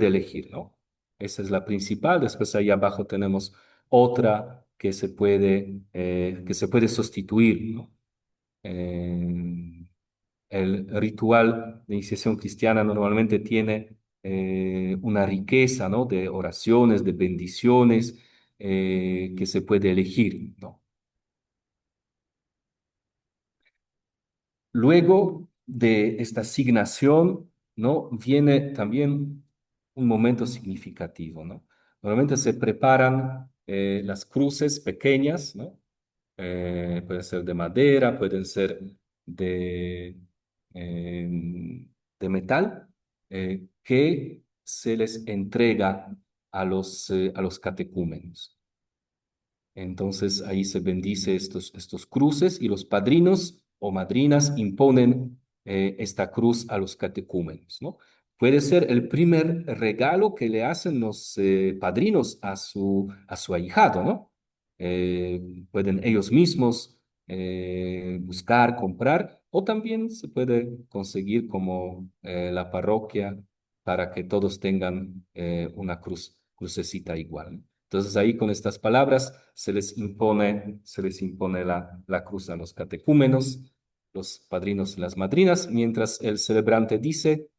elegir, ¿no? Esa es la principal. Después ahí abajo tenemos otra que se puede sustituir, ¿no? El ritual de iniciación cristiana normalmente tiene una riqueza, ¿no? De oraciones, de bendiciones que se puede elegir, ¿no? Luego de esta asignación, ¿no? Viene también un momento significativo, ¿no? Normalmente se preparan las cruces pequeñas, ¿no? Pueden ser de madera, pueden ser de, de metal, que se les entrega a los catecúmenos. Entonces ahí se bendice estos cruces y los padrinos o madrinas imponen esta cruz a los catecúmenos, ¿no? Puede ser el primer regalo que le hacen los padrinos a su ahijado, ¿no? Pueden ellos mismos buscar, comprar, o también se puede conseguir como la parroquia para que todos tengan una crucecita igual, ¿no? Entonces ahí con estas palabras se les impone la cruz a los catecúmenos, los padrinos y las madrinas, mientras el celebrante dice,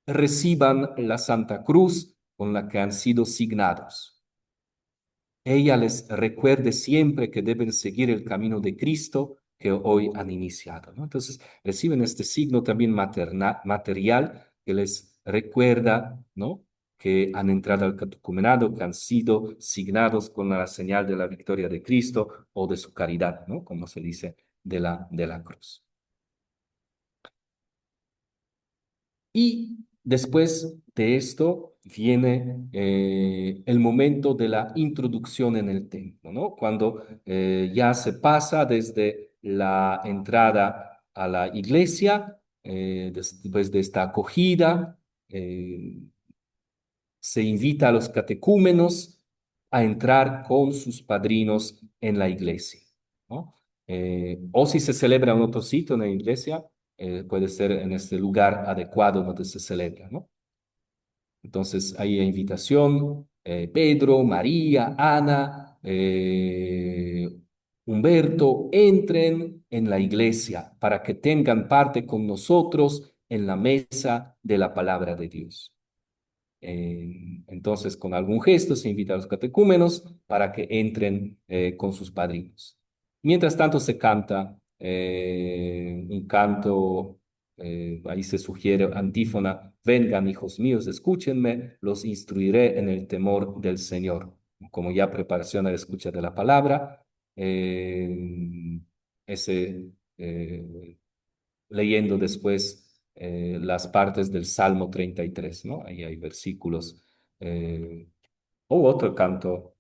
reciban la Santa Cruz con la que han sido signados. Ella les recuerde siempre que deben seguir el camino de Cristo que hoy han iniciado, ¿no? Entonces reciben este signo también material que les recuerda, ¿no? Que han entrado al catecumenado, que han sido signados con la señal de la victoria de Cristo o de su caridad, ¿no? Como se dice de la cruz. Y después de esto viene el momento de la introducción en el templo, ¿no? Cuando ya se pasa desde la entrada a la iglesia, después de esta acogida, se invita a los catecúmenos a entrar con sus padrinos en la iglesia, ¿no? O si se celebra en otro sitio en la iglesia, puede ser en este lugar adecuado donde se celebra, ¿no? Entonces hay invitación, Pedro, María, Ana, Humberto, entren en la iglesia para que tengan parte con nosotros en la mesa de la palabra de Dios. Entonces, con algún gesto se invita a los catecúmenos para que entren con sus padrinos. Mientras tanto, se canta un canto, ahí se sugiere antífona, vengan hijos míos, escúchenme, los instruiré en el temor del Señor. Como ya preparación a la escucha de la palabra, ese leyendo después las partes del Salmo 33, ¿no? Ahí hay versículos o otro canto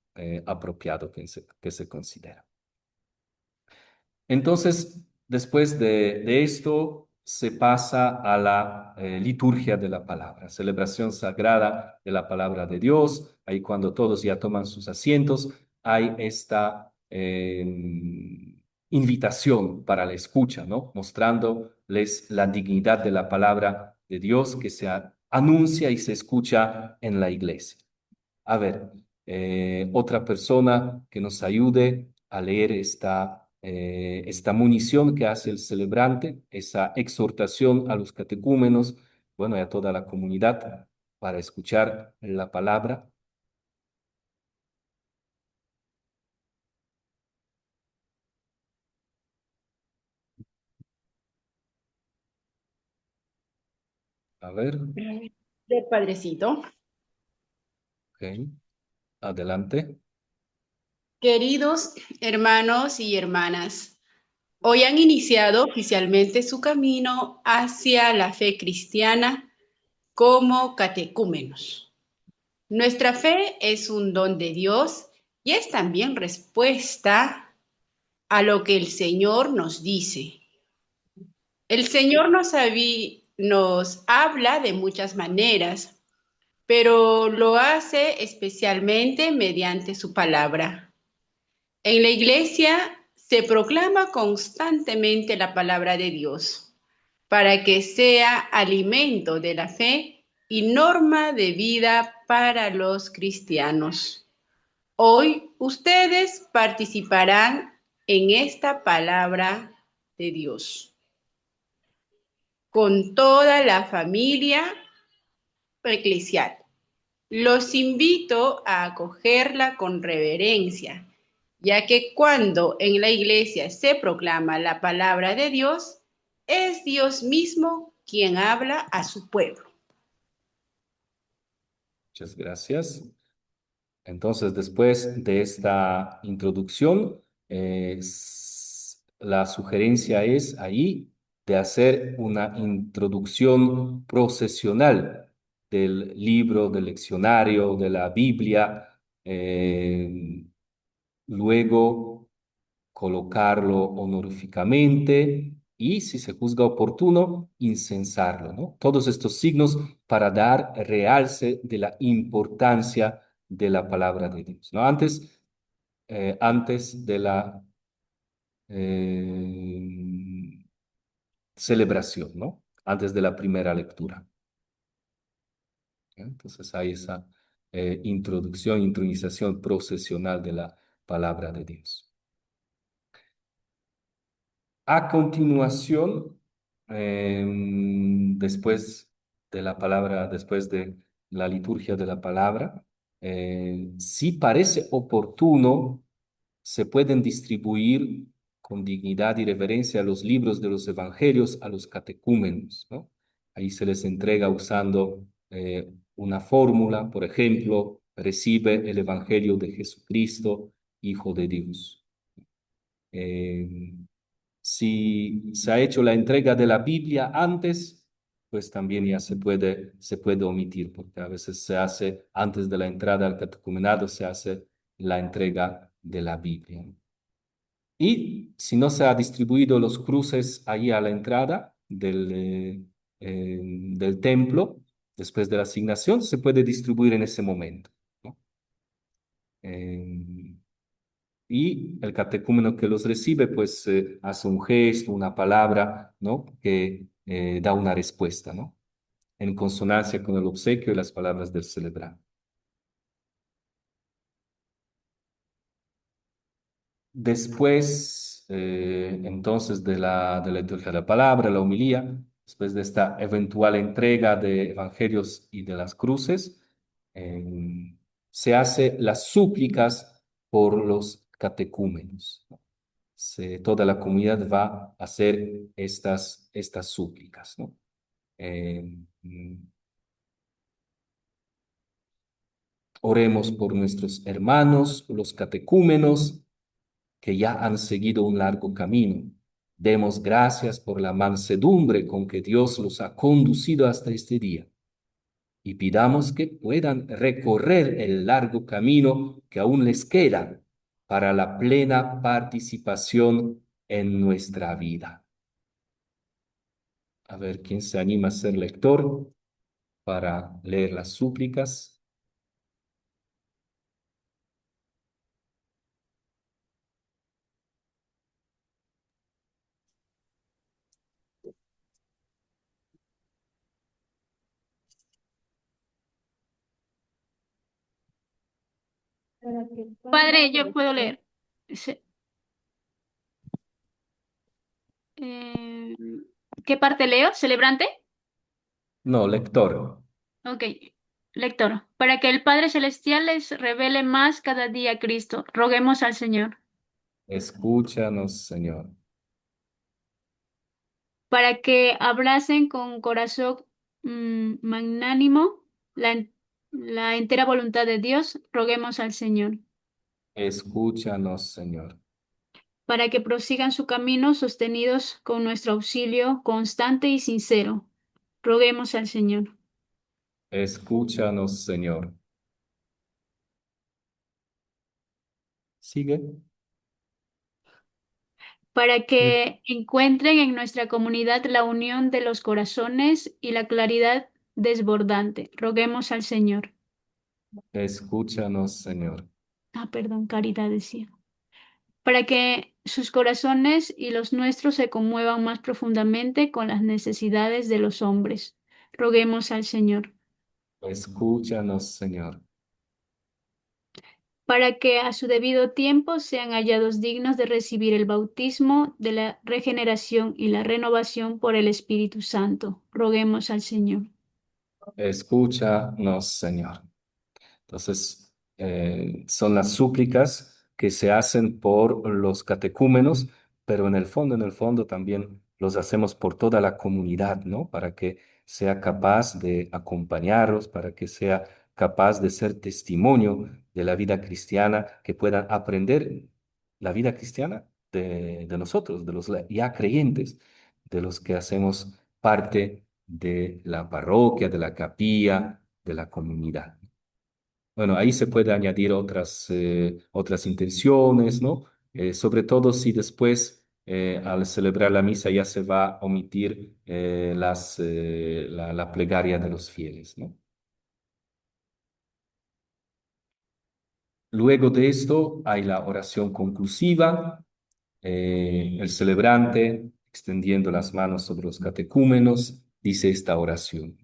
apropiado que se considera. Entonces, después de esto, se pasa a la liturgia de la palabra, celebración sagrada de la palabra de Dios. Ahí cuando todos ya toman sus asientos, hay esta invitación para la escucha, ¿no? Mostrándoles la dignidad de la palabra de Dios que se anuncia y se escucha en la iglesia. A ver, otra persona que nos ayude a leer esta munición que hace el celebrante, esa exhortación a los catecúmenos, bueno, y a toda la comunidad para escuchar la palabra. A ver, Del Padrecito. ok, adelante. Queridos hermanos y hermanas, hoy han iniciado oficialmente su camino hacia la fe cristiana como catecúmenos. Nuestra fe es un don de Dios y es también respuesta a lo que el Señor nos dice. El Señor nos habla de muchas maneras, pero lo hace especialmente mediante su palabra. En la iglesia se proclama constantemente la palabra de Dios para que sea alimento de la fe y norma de vida para los cristianos. Hoy ustedes participarán en esta palabra de Dios con toda la familia eclesial. Los invito a acogerla con reverencia, ya que cuando en la iglesia se proclama la palabra de Dios, es Dios mismo quien habla a su pueblo. Muchas gracias. Entonces, después de esta introducción, la sugerencia es ahí de hacer una introducción procesional del libro, del leccionario, de la Biblia, luego colocarlo honoríficamente y, si se juzga oportuno, incensarlo, ¿no? Todos estos signos para dar realce de la importancia de la palabra de Dios, ¿no? Antes de la eh, celebración, ¿no? Antes de la primera lectura. Entonces hay esa intronización procesional de la palabra de Dios. A continuación, después de la palabra, después de la liturgia de la palabra, si parece oportuno, se pueden distribuir con dignidad y reverencia los libros de los evangelios a los catecúmenos, ¿no? Ahí se les entrega usando una fórmula, por ejemplo, recibe el evangelio de Jesucristo, Hijo de Dios. Si se ha hecho la entrega de la Biblia antes, pues también ya se puede omitir, porque a veces se hace, antes de la entrada al catecumenado, se hace la entrega de la Biblia. Y si no se ha distribuido los cruces ahí a la entrada del templo, después de la asignación, se puede distribuir en ese momento, ¿no? Y el catecúmeno que los recibe, pues hace un gesto, una palabra, ¿no? Que da una respuesta, ¿no? En consonancia con el obsequio y las palabras del celebrante. Después, entonces, de la liturgia de la palabra, la homilía, después de esta eventual entrega de evangelios y de las cruces, se hace las súplicas por los catecúmenos, ¿no? Toda la comunidad va a hacer estas súplicas, ¿no? Oremos por nuestros hermanos, los catecúmenos, que ya han seguido un largo camino. Demos gracias por la mansedumbre con que Dios los ha conducido hasta este día y pidamos que puedan recorrer el largo camino que aún les queda para la plena participación en nuestra vida. A ver, ¿quién se anima a ser lector para leer las súplicas? Padre, yo puedo leer. Eh, ¿Qué parte leo? ¿Celebrante? No, lector. Ok. Lector. Para que el Padre Celestial les revele más cada día a Cristo, roguemos al Señor. Escúchanos, Señor. Para que abracen con corazón magnánimo la entera voluntad de Dios, roguemos al Señor. Escúchanos, Señor. Para que prosigan su camino sostenidos con nuestro auxilio constante y sincero, roguemos al Señor. Escúchanos, Señor. Sigue. Para que encuentren en nuestra comunidad la unión de los corazones y la claridad desbordante. Roguemos al Señor. Escúchanos, Señor. Perdón, caridad decía. Para que sus corazones y los nuestros se conmuevan más profundamente con las necesidades de los hombres. Roguemos al Señor. Escúchanos, Señor. para que a su debido tiempo sean hallados dignos de recibir el bautismo de la regeneración y la renovación por el Espíritu Santo. Roguemos al Señor. Escúchanos, Señor. Entonces, son las súplicas que se hacen por los catecúmenos, pero en el fondo también los hacemos por toda la comunidad, ¿no? Para que sea capaz de acompañarlos, para que sea capaz de ser testimonio de la vida cristiana, que puedan aprender la vida cristiana de nosotros, de los ya creyentes, de los que hacemos parte de la parroquia, de la capilla, de la comunidad. Bueno, ahí se puede añadir otras intenciones, ¿no? Sobre todo si después, al celebrar la misa, ya se va a omitir la plegaria de los fieles, ¿no? Luego de esto hay la oración conclusiva, el celebrante, extendiendo las manos sobre los catecúmenos, dice esta oración.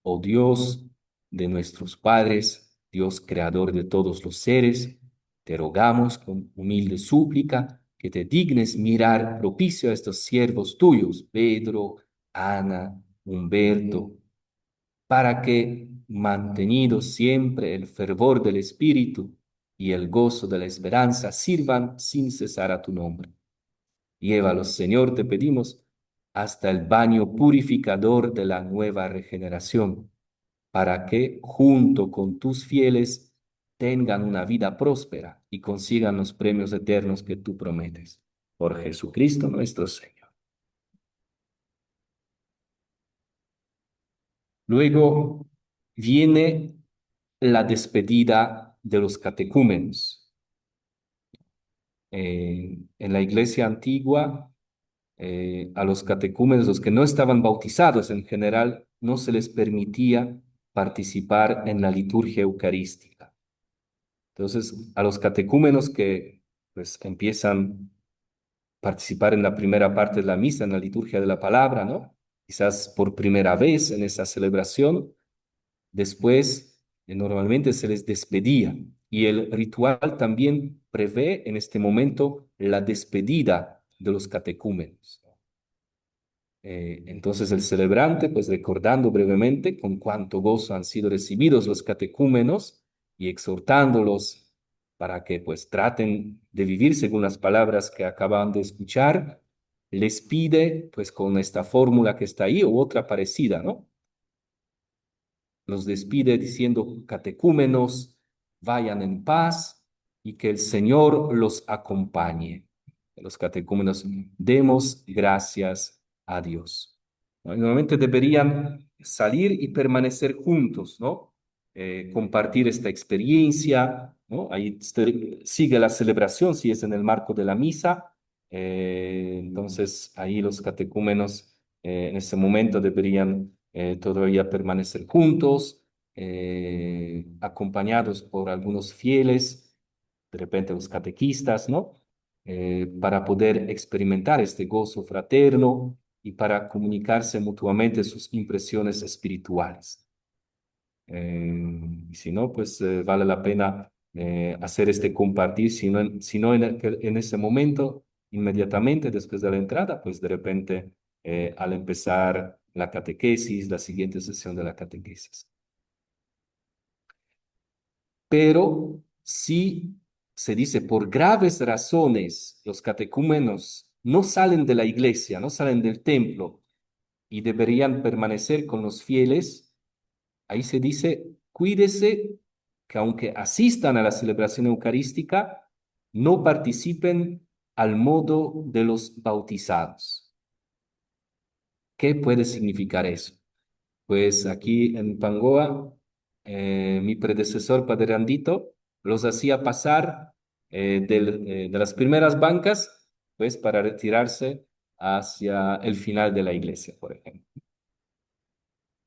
Oh Dios de nuestros padres, Dios creador de todos los seres, te rogamos con humilde súplica que te dignes mirar propicio a estos siervos tuyos, Pedro, Ana, Humberto, para que, mantenido siempre el fervor del Espíritu y el gozo de la esperanza, sirvan sin cesar a tu nombre. Llévalos, Señor, te pedimos, hasta el baño purificador de la nueva regeneración, para que, junto con tus fieles, tengan una vida próspera y consigan los premios eternos que tú prometes. Por Jesucristo nuestro Señor. Luego viene la despedida de los catecúmenos. En la iglesia antigua, a los catecúmenos, los que no estaban bautizados en general, no se les permitía participar en la liturgia eucarística. Entonces, a los catecúmenos que pues empiezan a participar en la primera parte de la misa, en la liturgia de la palabra, ¿no? Quizás por primera vez en esa celebración, después normalmente se les despedía y el ritual también prevé en este momento la despedida de los catecúmenos. Entonces el celebrante, pues recordando brevemente con cuánto gozo han sido recibidos los catecúmenos y exhortándolos para que pues traten de vivir según las palabras que acaban de escuchar, les pide pues con esta fórmula que está ahí o otra parecida, ¿no? Los despide diciendo, catecúmenos, vayan en paz y que el Señor los acompañe. Los catecúmenos, demos gracias a Dios. ¿No? Y normalmente deberían salir y permanecer juntos, ¿no? Compartir esta experiencia, ¿no? Ahí sigue la celebración, si es en el marco de la misa. Entonces, ahí los catecúmenos en ese momento deberían todavía permanecer juntos, acompañados por algunos fieles, de repente los catequistas, ¿no? Para poder experimentar este gozo fraterno y para comunicarse mutuamente sus impresiones espirituales. Y si no, pues vale la pena hacer este compartir, si no en ese momento, inmediatamente después de la entrada, pues de repente al empezar la catequesis, la siguiente sesión de la catequesis. Pero si se dice por graves razones los catecúmenos no salen de la iglesia, no salen del templo y deberían permanecer con los fieles, ahí se dice, cuídese que aunque asistan a la celebración eucarística, no participen al modo de los bautizados. ¿Qué puede significar eso? Pues aquí en Pangoa, mi predecesor, Padre Andito, los hacía pasar de las primeras bancas, pues para retirarse hacia el final de la iglesia, por ejemplo.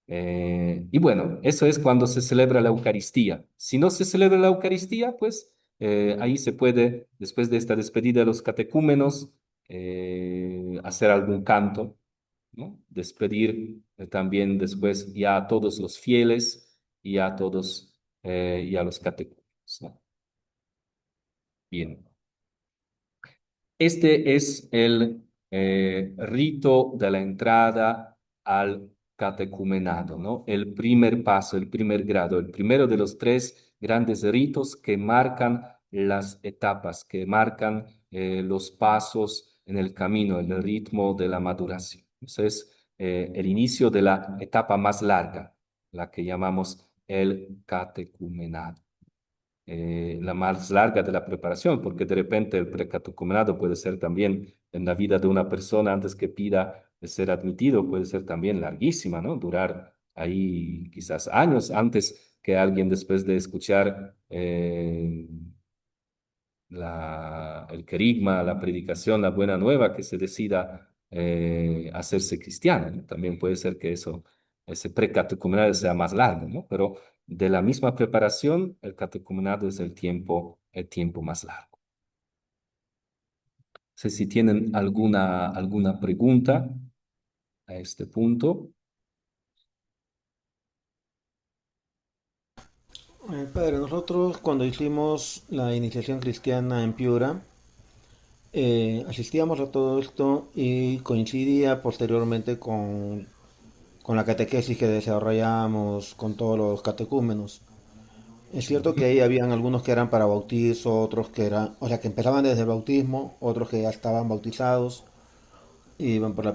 Y bueno, eso es cuando se celebra la Eucaristía. Si no se celebra la Eucaristía, pues ahí se puede, después de esta despedida de los catecúmenos, hacer algún canto, ¿no? Despedir también después ya a todos los fieles y a todos y a los catecúmenos, ¿no? Bien. Este es el rito de la entrada al catecumenado, ¿no? El primer paso, el primer grado, el primero de los tres grandes ritos que marcan las etapas, que marcan los pasos en el camino, el ritmo de la maduración. Entonces, el inicio de la etapa más larga, la que llamamos el catecumenado, la más larga de la preparación, porque de repente el precatecumenado puede ser también en la vida de una persona antes que pida ser admitido, puede ser también larguísima, ¿no? Durar ahí quizás años antes que alguien después de escuchar el querigma, la predicación, la buena nueva, que se decida hacerse cristiano, ¿no? También puede ser que ese precatecumenado sea más largo, ¿no? Pero de la misma preparación, el catecumenado es el tiempo más largo. No sé si tienen alguna pregunta a este punto. Padre, nosotros cuando hicimos la iniciación cristiana en Piura, asistíamos a todo esto y coincidía posteriormente con la catequesis que desarrollamos con todos los catecúmenos. Es cierto que ahí habían algunos que eran para bautizo, otros que eran, o sea, que empezaban desde el bautismo, otros que ya estaban bautizados, y iban por la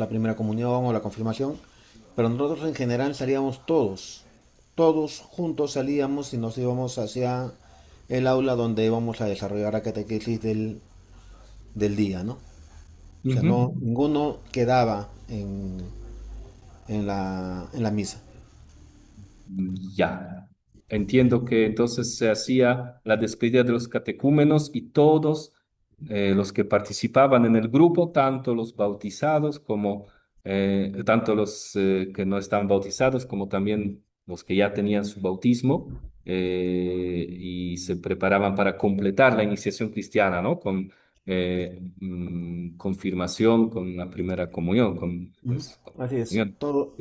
primera comunión o la confirmación, pero nosotros en general salíamos todos juntos salíamos y nos íbamos hacia el aula donde íbamos a desarrollar la catequesis del día, ¿no? O sea, Ujú. no, ninguno quedaba en la misa. Ya. Entiendo que entonces se hacía la despedida de los catecúmenos y todos los que participaban en el grupo, tanto los bautizados como tanto los que no estaban bautizados como también los que ya tenían su bautismo y se preparaban para completar la iniciación cristiana, ¿no? Con confirmación, con la primera comunión, con, Ujú. pues, con Así es, comunión.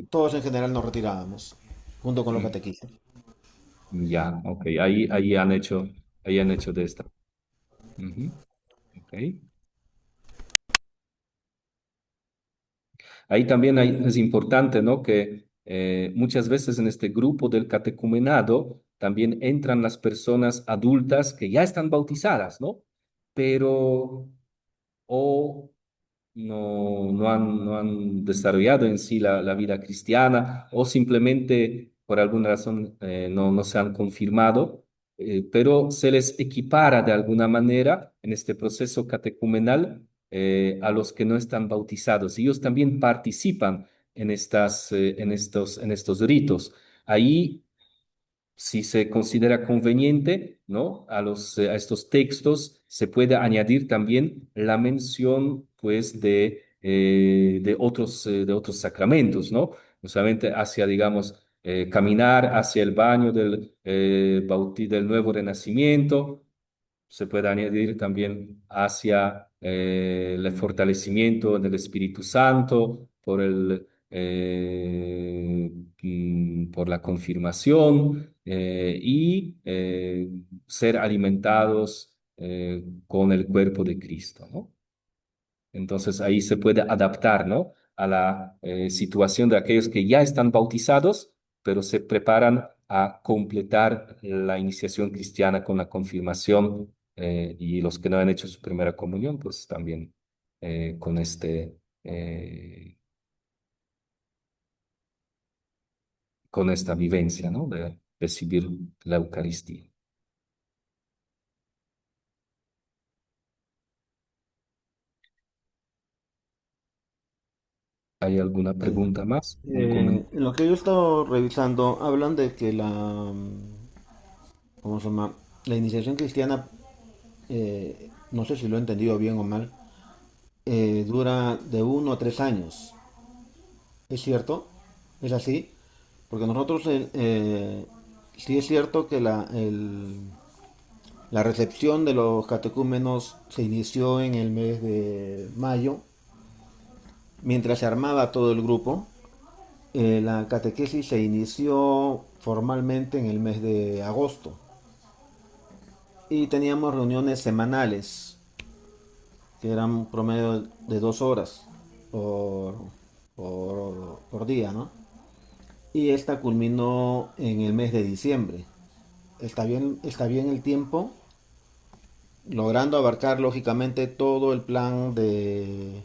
todos en general nos retirábamos, junto con los Mm. catequistas. Ya, ok, ahí han hecho de esta. Ujú, ok. Ahí también es importante, ¿no? Que muchas veces en este grupo del catecumenado también entran las personas adultas que ya están bautizadas, ¿no? Pero o no han desarrollado en sí la vida cristiana o simplemente por alguna razón no se han confirmado, pero se les equipara de alguna manera en este proceso catecumenal a los que no están bautizados. Ellos también participan en estos ritos. Ahí si se considera conveniente, ¿no? A estos textos se puede añadir también la mención, pues, de otros sacramentos, ¿no? No solamente hacia, digamos, caminar hacia el baño del nuevo renacimiento, se puede añadir también hacia el fortalecimiento del Espíritu Santo por la confirmación y ser alimentados con el cuerpo de Cristo, ¿no? Entonces ahí se puede adaptar, ¿no? A la situación de aquellos que ya están bautizados, pero se preparan a completar la iniciación cristiana con la confirmación y los que no han hecho su primera comunión, pues también con eh, con esta vivencia, ¿no? De recibir la Eucaristía. ¿Hay alguna pregunta más? ¿Un comentario? En lo que yo he estado revisando, hablan de que ¿cómo se llama? La iniciación cristiana, no sé si lo he entendido bien o mal, dura de 1 a 3 años. ¿Es cierto? ¿Es así? Porque nosotros, sí es cierto que la recepción de los catecúmenos se inició en el mes de mayo, mientras se armaba todo el grupo. La catequesis se inició formalmente en el mes de agosto. y teníamos reuniones semanales, que eran un promedio de 2 horas por, por día, ¿no? Y esta culminó en el mes de diciembre. Está bien el tiempo, logrando abarcar lógicamente todo el plan de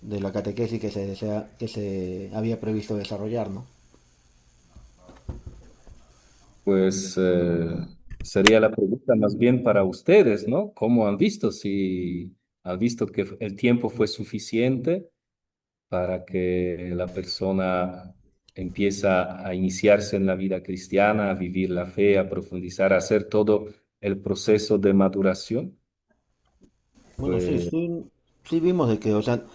la catequesis que se había previsto desarrollar, ¿no? Pues sería la pregunta más bien para ustedes, ¿no? ¿Cómo han visto? Si han visto que el tiempo fue suficiente para que la persona empieza a iniciarse en la vida cristiana, a vivir la fe, a profundizar, a hacer todo el proceso de maduración. Bueno, Pues sí vimos de que, o sea,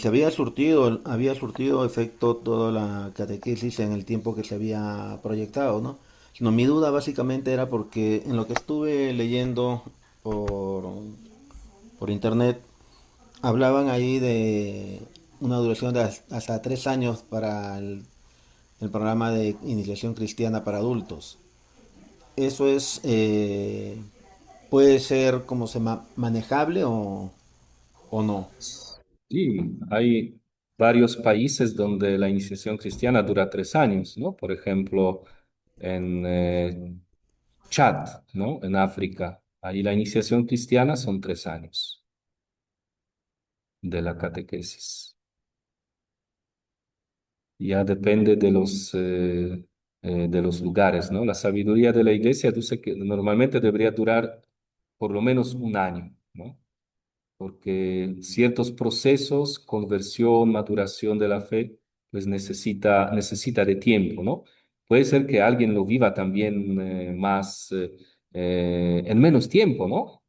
había surtido efecto toda la catequesis en el tiempo que se había proyectado, ¿no? Sino mi duda básicamente era porque en lo que estuve leyendo por, por internet, hablaban ahí de una duración de hasta 3 años para el programa de iniciación cristiana para adultos. Eso es, puede ser como manejable o no. sí, hay varios países donde la iniciación cristiana dura 3 años, ¿no? Por ejemplo, en Chad, ¿no? En África. Ahí la iniciación cristiana son 3 años de la catequesis. Ya depende de los lugares, ¿no? La sabiduría de la iglesia dice que normalmente debería durar por lo menos un año, ¿no? Porque ciertos procesos, conversión, maduración de la fe, pues necesita de tiempo, ¿no? Puede ser que alguien lo viva también en menos tiempo, ¿no?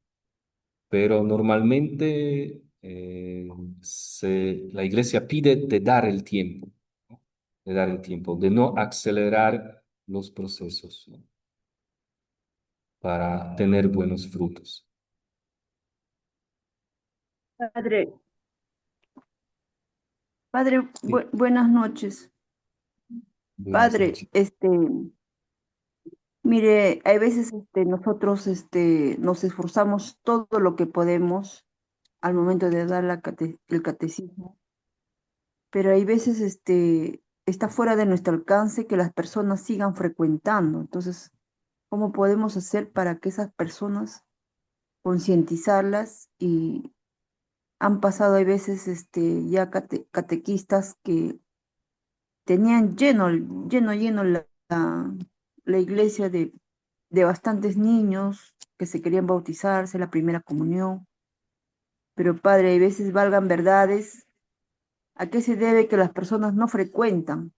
Pero normalmente la iglesia pide de dar el tiempo, ¿no? De dar el tiempo, de no acelerar los procesos, ¿no? Para tener buenos frutos. Padre, padre, Sí, buenas noches. buenas Padre, noches. mire, hay veces nosotros nos esforzamos todo lo que podemos al momento de dar el catecismo, pero hay veces está fuera de nuestro alcance que las personas sigan frecuentando. Entonces, ¿cómo podemos hacer para que esas personas concientizarlas? Y han pasado, hay veces ya catequistas que tenían lleno la iglesia de bastantes niños que se querían bautizarse, la primera comunión. Pero Padre, hay veces valgan verdades. ¿A qué se debe que las personas no frecuentan?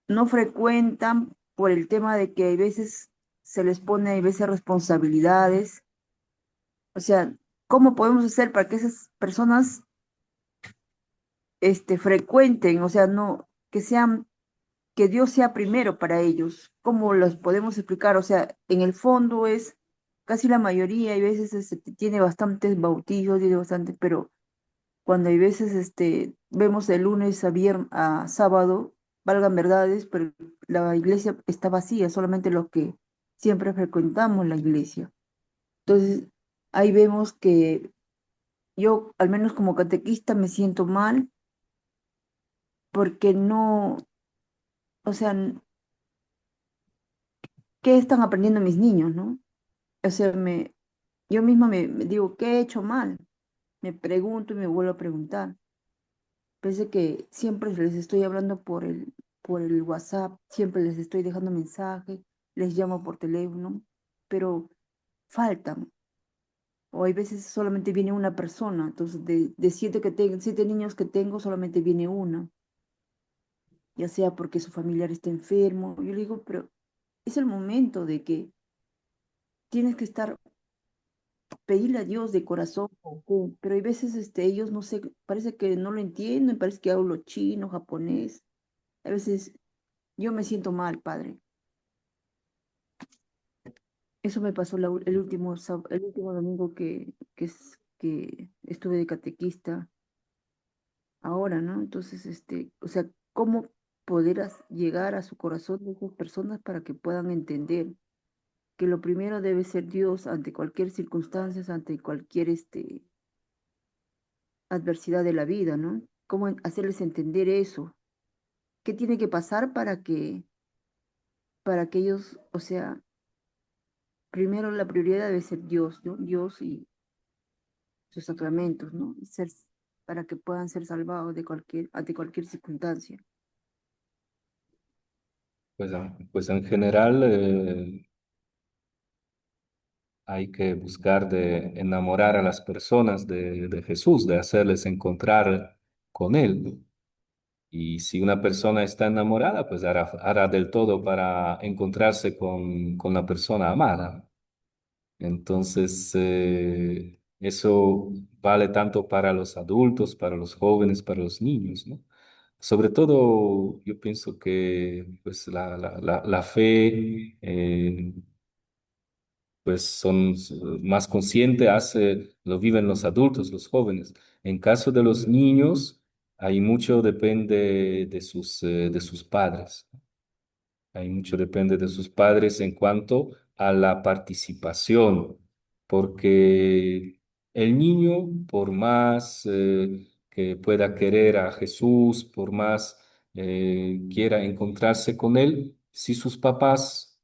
No frecuentan por el tema de que hay veces se les pone, hay veces responsabilidades. O sea, ¿cómo podemos hacer para que esas personas frecuenten? O sea, no, que Dios sea primero para ellos. ¿Cómo los podemos explicar? O sea, en el fondo es casi la mayoría, hay veces tiene bastantes bautizos, tiene bastantes, pero cuando hay veces vemos de lunes a viernes a sábado, valgan verdades, pero la iglesia está vacía, solamente los que siempre frecuentamos la iglesia. Entonces, ahí vemos que yo, al menos como catequista, me siento mal porque no, o sea, ¿qué están aprendiendo mis niños, no? O sea, yo misma me digo, ¿qué he hecho mal? Me pregunto y me vuelvo a preguntar. Pese que siempre les estoy hablando por el WhatsApp, siempre les estoy dejando mensajes, les llamo por teléfono, pero faltan. O hay veces solamente viene una persona, entonces de siete niños que tengo, solamente viene una, ya sea porque su familiar está enfermo. Yo le digo, pero es el momento de que tienes que estar pedirle a Dios de corazón, ¿o pero hay veces ellos no sé, parece que no lo entienden, parece que hablo chino, japonés. A veces yo me siento mal, Padre. Eso me pasó el último domingo que estuve de catequista ahora, ¿no? Entonces, o sea, ¿cómo poder llegar a su corazón de esas personas para que puedan entender? que lo primero debe ser Dios ante cualquier circunstancia, ante cualquier adversidad de la vida, ¿no? ¿Cómo hacerles entender eso? ¿Qué tiene que pasar para que ellos, o sea, primero la prioridad debe ser Dios, ¿no? Dios y sus sacramentos, ¿no? Para que puedan ser salvados ante cualquier circunstancia. Pues en general hay que buscar de enamorar a las personas de Jesús, de hacerles encontrar con Él, ¿no? Y si una persona está enamorada, pues hará del todo para encontrarse con la persona amada. Entonces, eso vale tanto para los adultos, para los jóvenes, para los niños, ¿no? Sobre todo, yo pienso que pues, la fe pues más consciente, lo viven los adultos, los jóvenes. En caso de los niños, hay mucho depende de sus padres. Hay mucho depende de sus padres en cuanto a la participación, porque el niño, por más que pueda querer a Jesús, por más quiera encontrarse con él, si sus papás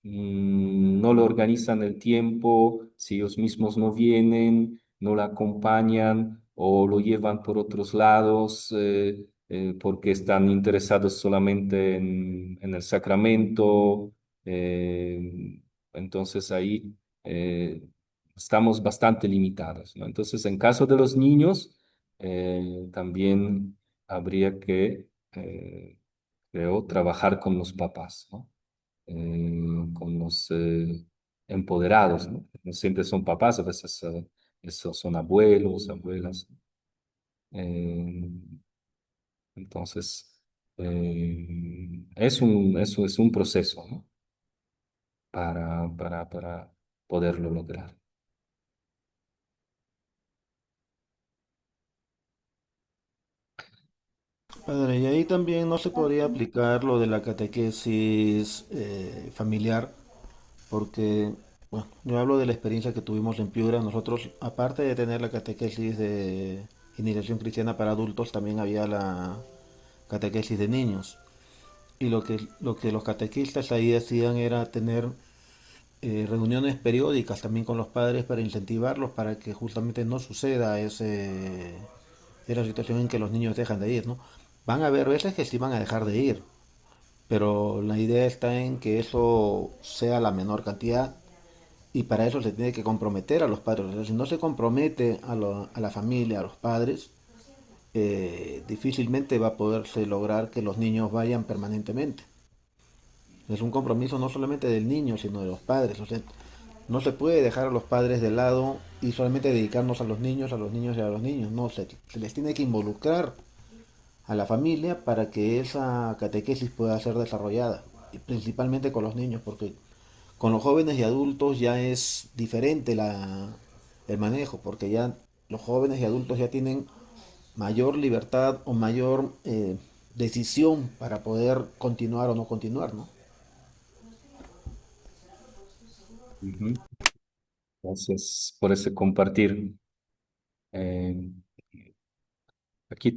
no le organizan el tiempo, si ellos mismos no vienen, no la acompañan o lo llevan por otros lados porque están interesados solamente en el sacramento. Entonces ahí estamos bastante limitados, ¿no? Entonces, en caso de los niños, también habría que, creo, trabajar con los papás, ¿no? Con los empoderados, ¿no? No siempre son papás, a veces esos son abuelos, abuelas. Eh, entonces, eso es un proceso, ¿no? Para poderlo lograr. Padre, y ahí también no se podría aplicar lo de la catequesis familiar, porque, bueno, yo hablo de la experiencia que tuvimos en Piura. Nosotros, aparte de tener la catequesis de iniciación cristiana para adultos, también había la catequesis de niños. Y lo que los catequistas ahí hacían era tener reuniones periódicas también con los padres para incentivarlos para que justamente no suceda esa situación en que los niños dejan de ir, ¿no? Van a haber veces que sí van a dejar de ir, pero la idea está en que eso sea la menor cantidad y para eso se tiene que comprometer a los padres. O sea, si no se compromete a la familia, a los padres, difícilmente va a poderse lograr que los niños vayan permanentemente. Es un compromiso no solamente del niño, sino de los padres. O sea, no se puede dejar a los padres de lado y solamente dedicarnos a los niños, a los niños y a los niños. No, se les tiene que involucrar a la familia para que esa catequesis pueda ser desarrollada, y principalmente con los niños, porque con los jóvenes y adultos ya es diferente el manejo, porque ya los jóvenes y adultos ya tienen mayor libertad o mayor decisión para poder continuar o no continuar, ¿no? Ujú. Gracias por ese compartir. Eh, Aquí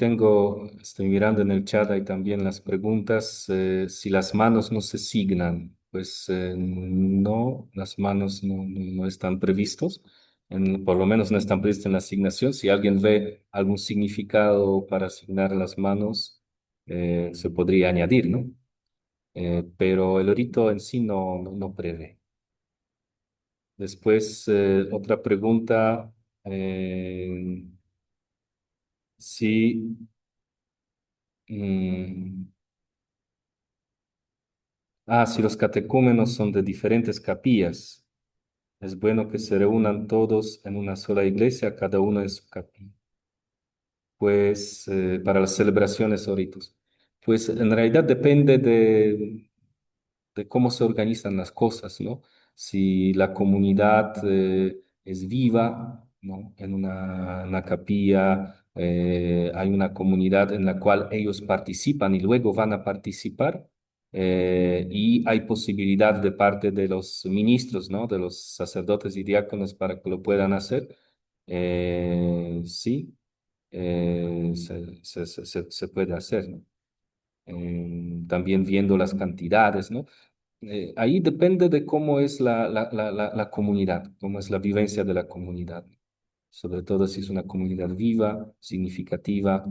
estoy mirando en el chat, hay también las preguntas, si las manos no se signan, pues no, las manos no están previstos, por lo menos no están previstas en la asignación. Si alguien ve algún significado para asignar las manos, se podría añadir, ¿no? Pero el orito en sí no prevé. Después, otra pregunta, si... mm, si los catecúmenos son de diferentes capillas, es bueno que se reúnan todos en una sola iglesia, cada uno en su capilla. Pues para las celebraciones o ritos. Pues en realidad depende de cómo se organizan las cosas, ¿no? Si la comunidad es viva, ¿no? En una capilla hay una comunidad en la cual ellos participan y luego van a participar. y hay posibilidad de parte de los ministros, ¿no? De los sacerdotes y diáconos para que lo puedan hacer. Sí, se puede hacer, ¿no? También viendo las cantidades, ¿no? Ahí depende de cómo es la comunidad, cómo es la vivencia de la comunidad. Sobre todo si es una comunidad viva, significativa,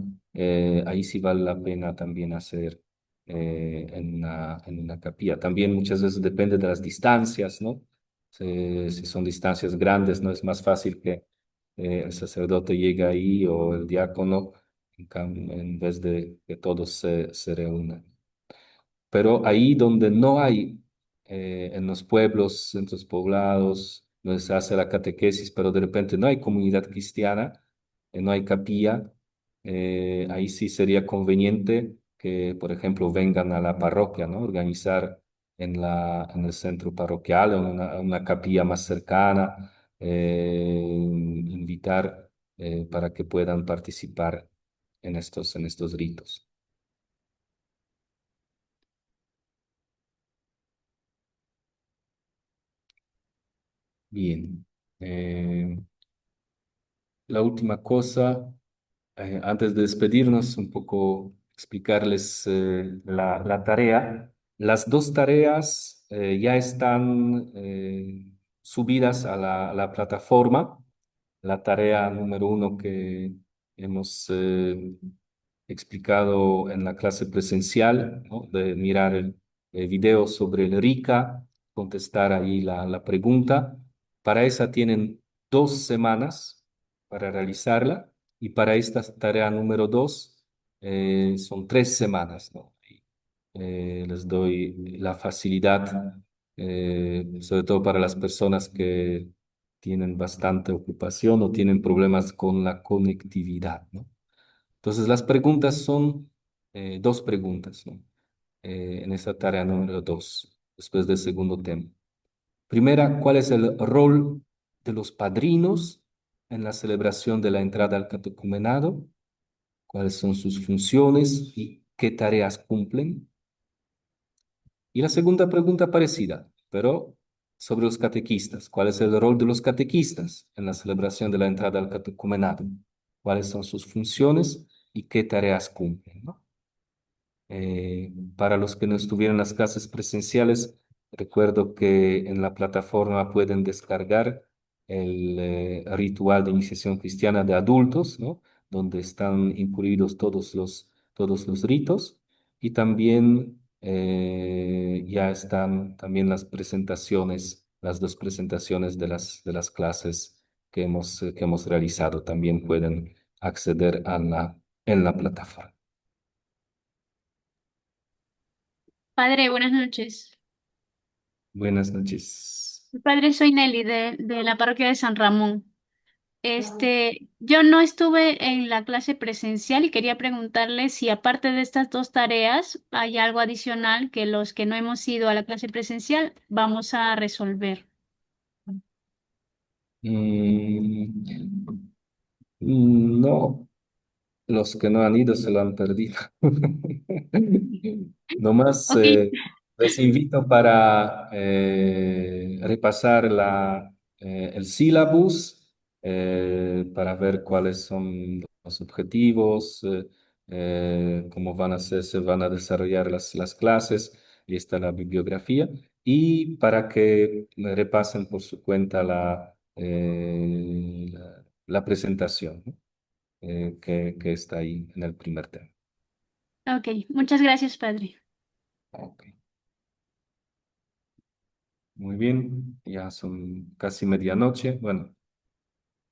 ahí sí vale la pena también hacer en una capilla. También muchas veces depende de las distancias, ¿no? Si son distancias grandes, no es más fácil que el sacerdote llegue ahí o el diácono en vez de que todos se reúnan. Pero ahí donde no hay, en los pueblos, centros poblados, donde se hace la catequesis, pero de repente no hay comunidad cristiana, no hay capilla, ahí sí sería conveniente que, por ejemplo, vengan a la parroquia, ¿no? Organizar en el centro parroquial, en una capilla más cercana, invitar para que puedan participar en estos ritos. Bien. La última cosa, antes de despedirnos, un poco explicarles la tarea. Las dos tareas ya están subidas a la plataforma. La tarea número 1 que hemos explicado en la clase presencial, ¿no? De mirar el video sobre el RICA, contestar ahí la pregunta. Para esa tienen 2 semanas para realizarla y para esta tarea número 2 son 3 semanas, ¿no? Les doy la facilidad, sobre todo para las personas que tienen bastante ocupación o tienen problemas con la conectividad, ¿no? Entonces, las preguntas son 2 preguntas, ¿no? En esa tarea número 2, después del segundo tema. Primera, ¿cuál es el rol de los padrinos en la celebración de la entrada al catecumenado? ¿Cuáles son sus funciones y qué tareas cumplen? Y la segunda pregunta parecida, pero sobre los catequistas. ¿Cuál es el rol de los catequistas en la celebración de la entrada al catecumenado? ¿Cuáles son sus funciones y qué tareas cumplen, ¿no? Para los que no estuvieron en las clases presenciales, recuerdo que en la plataforma pueden descargar el ritual de iniciación cristiana de adultos, ¿no? Donde están incluidos todos los ritos y también ya están también las presentaciones, las 2 presentaciones de las clases que hemos realizado. También pueden acceder en la plataforma. Padre, buenas noches. Buenas noches. Padre, soy Nelly de la parroquia de San Ramón. Yo no estuve en la clase presencial y quería preguntarle si aparte de estas 2 tareas hay algo adicional que los que no hemos ido a la clase presencial vamos a resolver. No, los que no han ido se lo han perdido. Nomás Ok, les invito para repasar el sílabus, para ver cuáles son los objetivos, cómo se van a desarrollar las clases, y está la bibliografía, y para que repasen por su cuenta la presentación, ¿no? Que está ahí en el primer tema. ok, muchas gracias, Padre. Ok. Muy bien, ya son casi medianoche, bueno,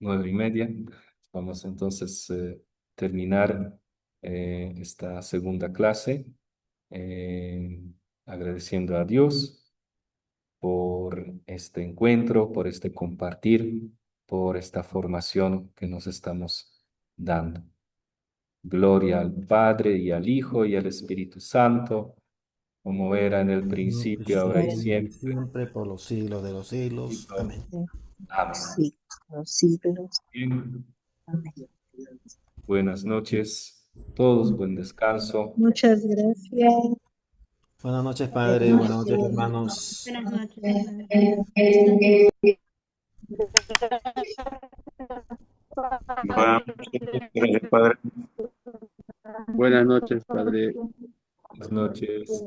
9:30. Vamos entonces a terminar esta segunda clase, eh, agradeciendo a Dios por este encuentro, por este compartir, por esta formación que nos estamos dando. Gloria al Padre y al Hijo y al Espíritu Santo, como era en el No, principio, ahora y presente y siempre. siempre, por los siglos de los siglos. Amén. Amén. Sí, los siglos. Bien. Amén. Buenas noches, todos, buen descanso. Muchas gracias. Buenas noches, Padre. Buenas noches, hermanos. Buenas noches, Padre. Padre. Buenas noches, Padre. Buenas noches.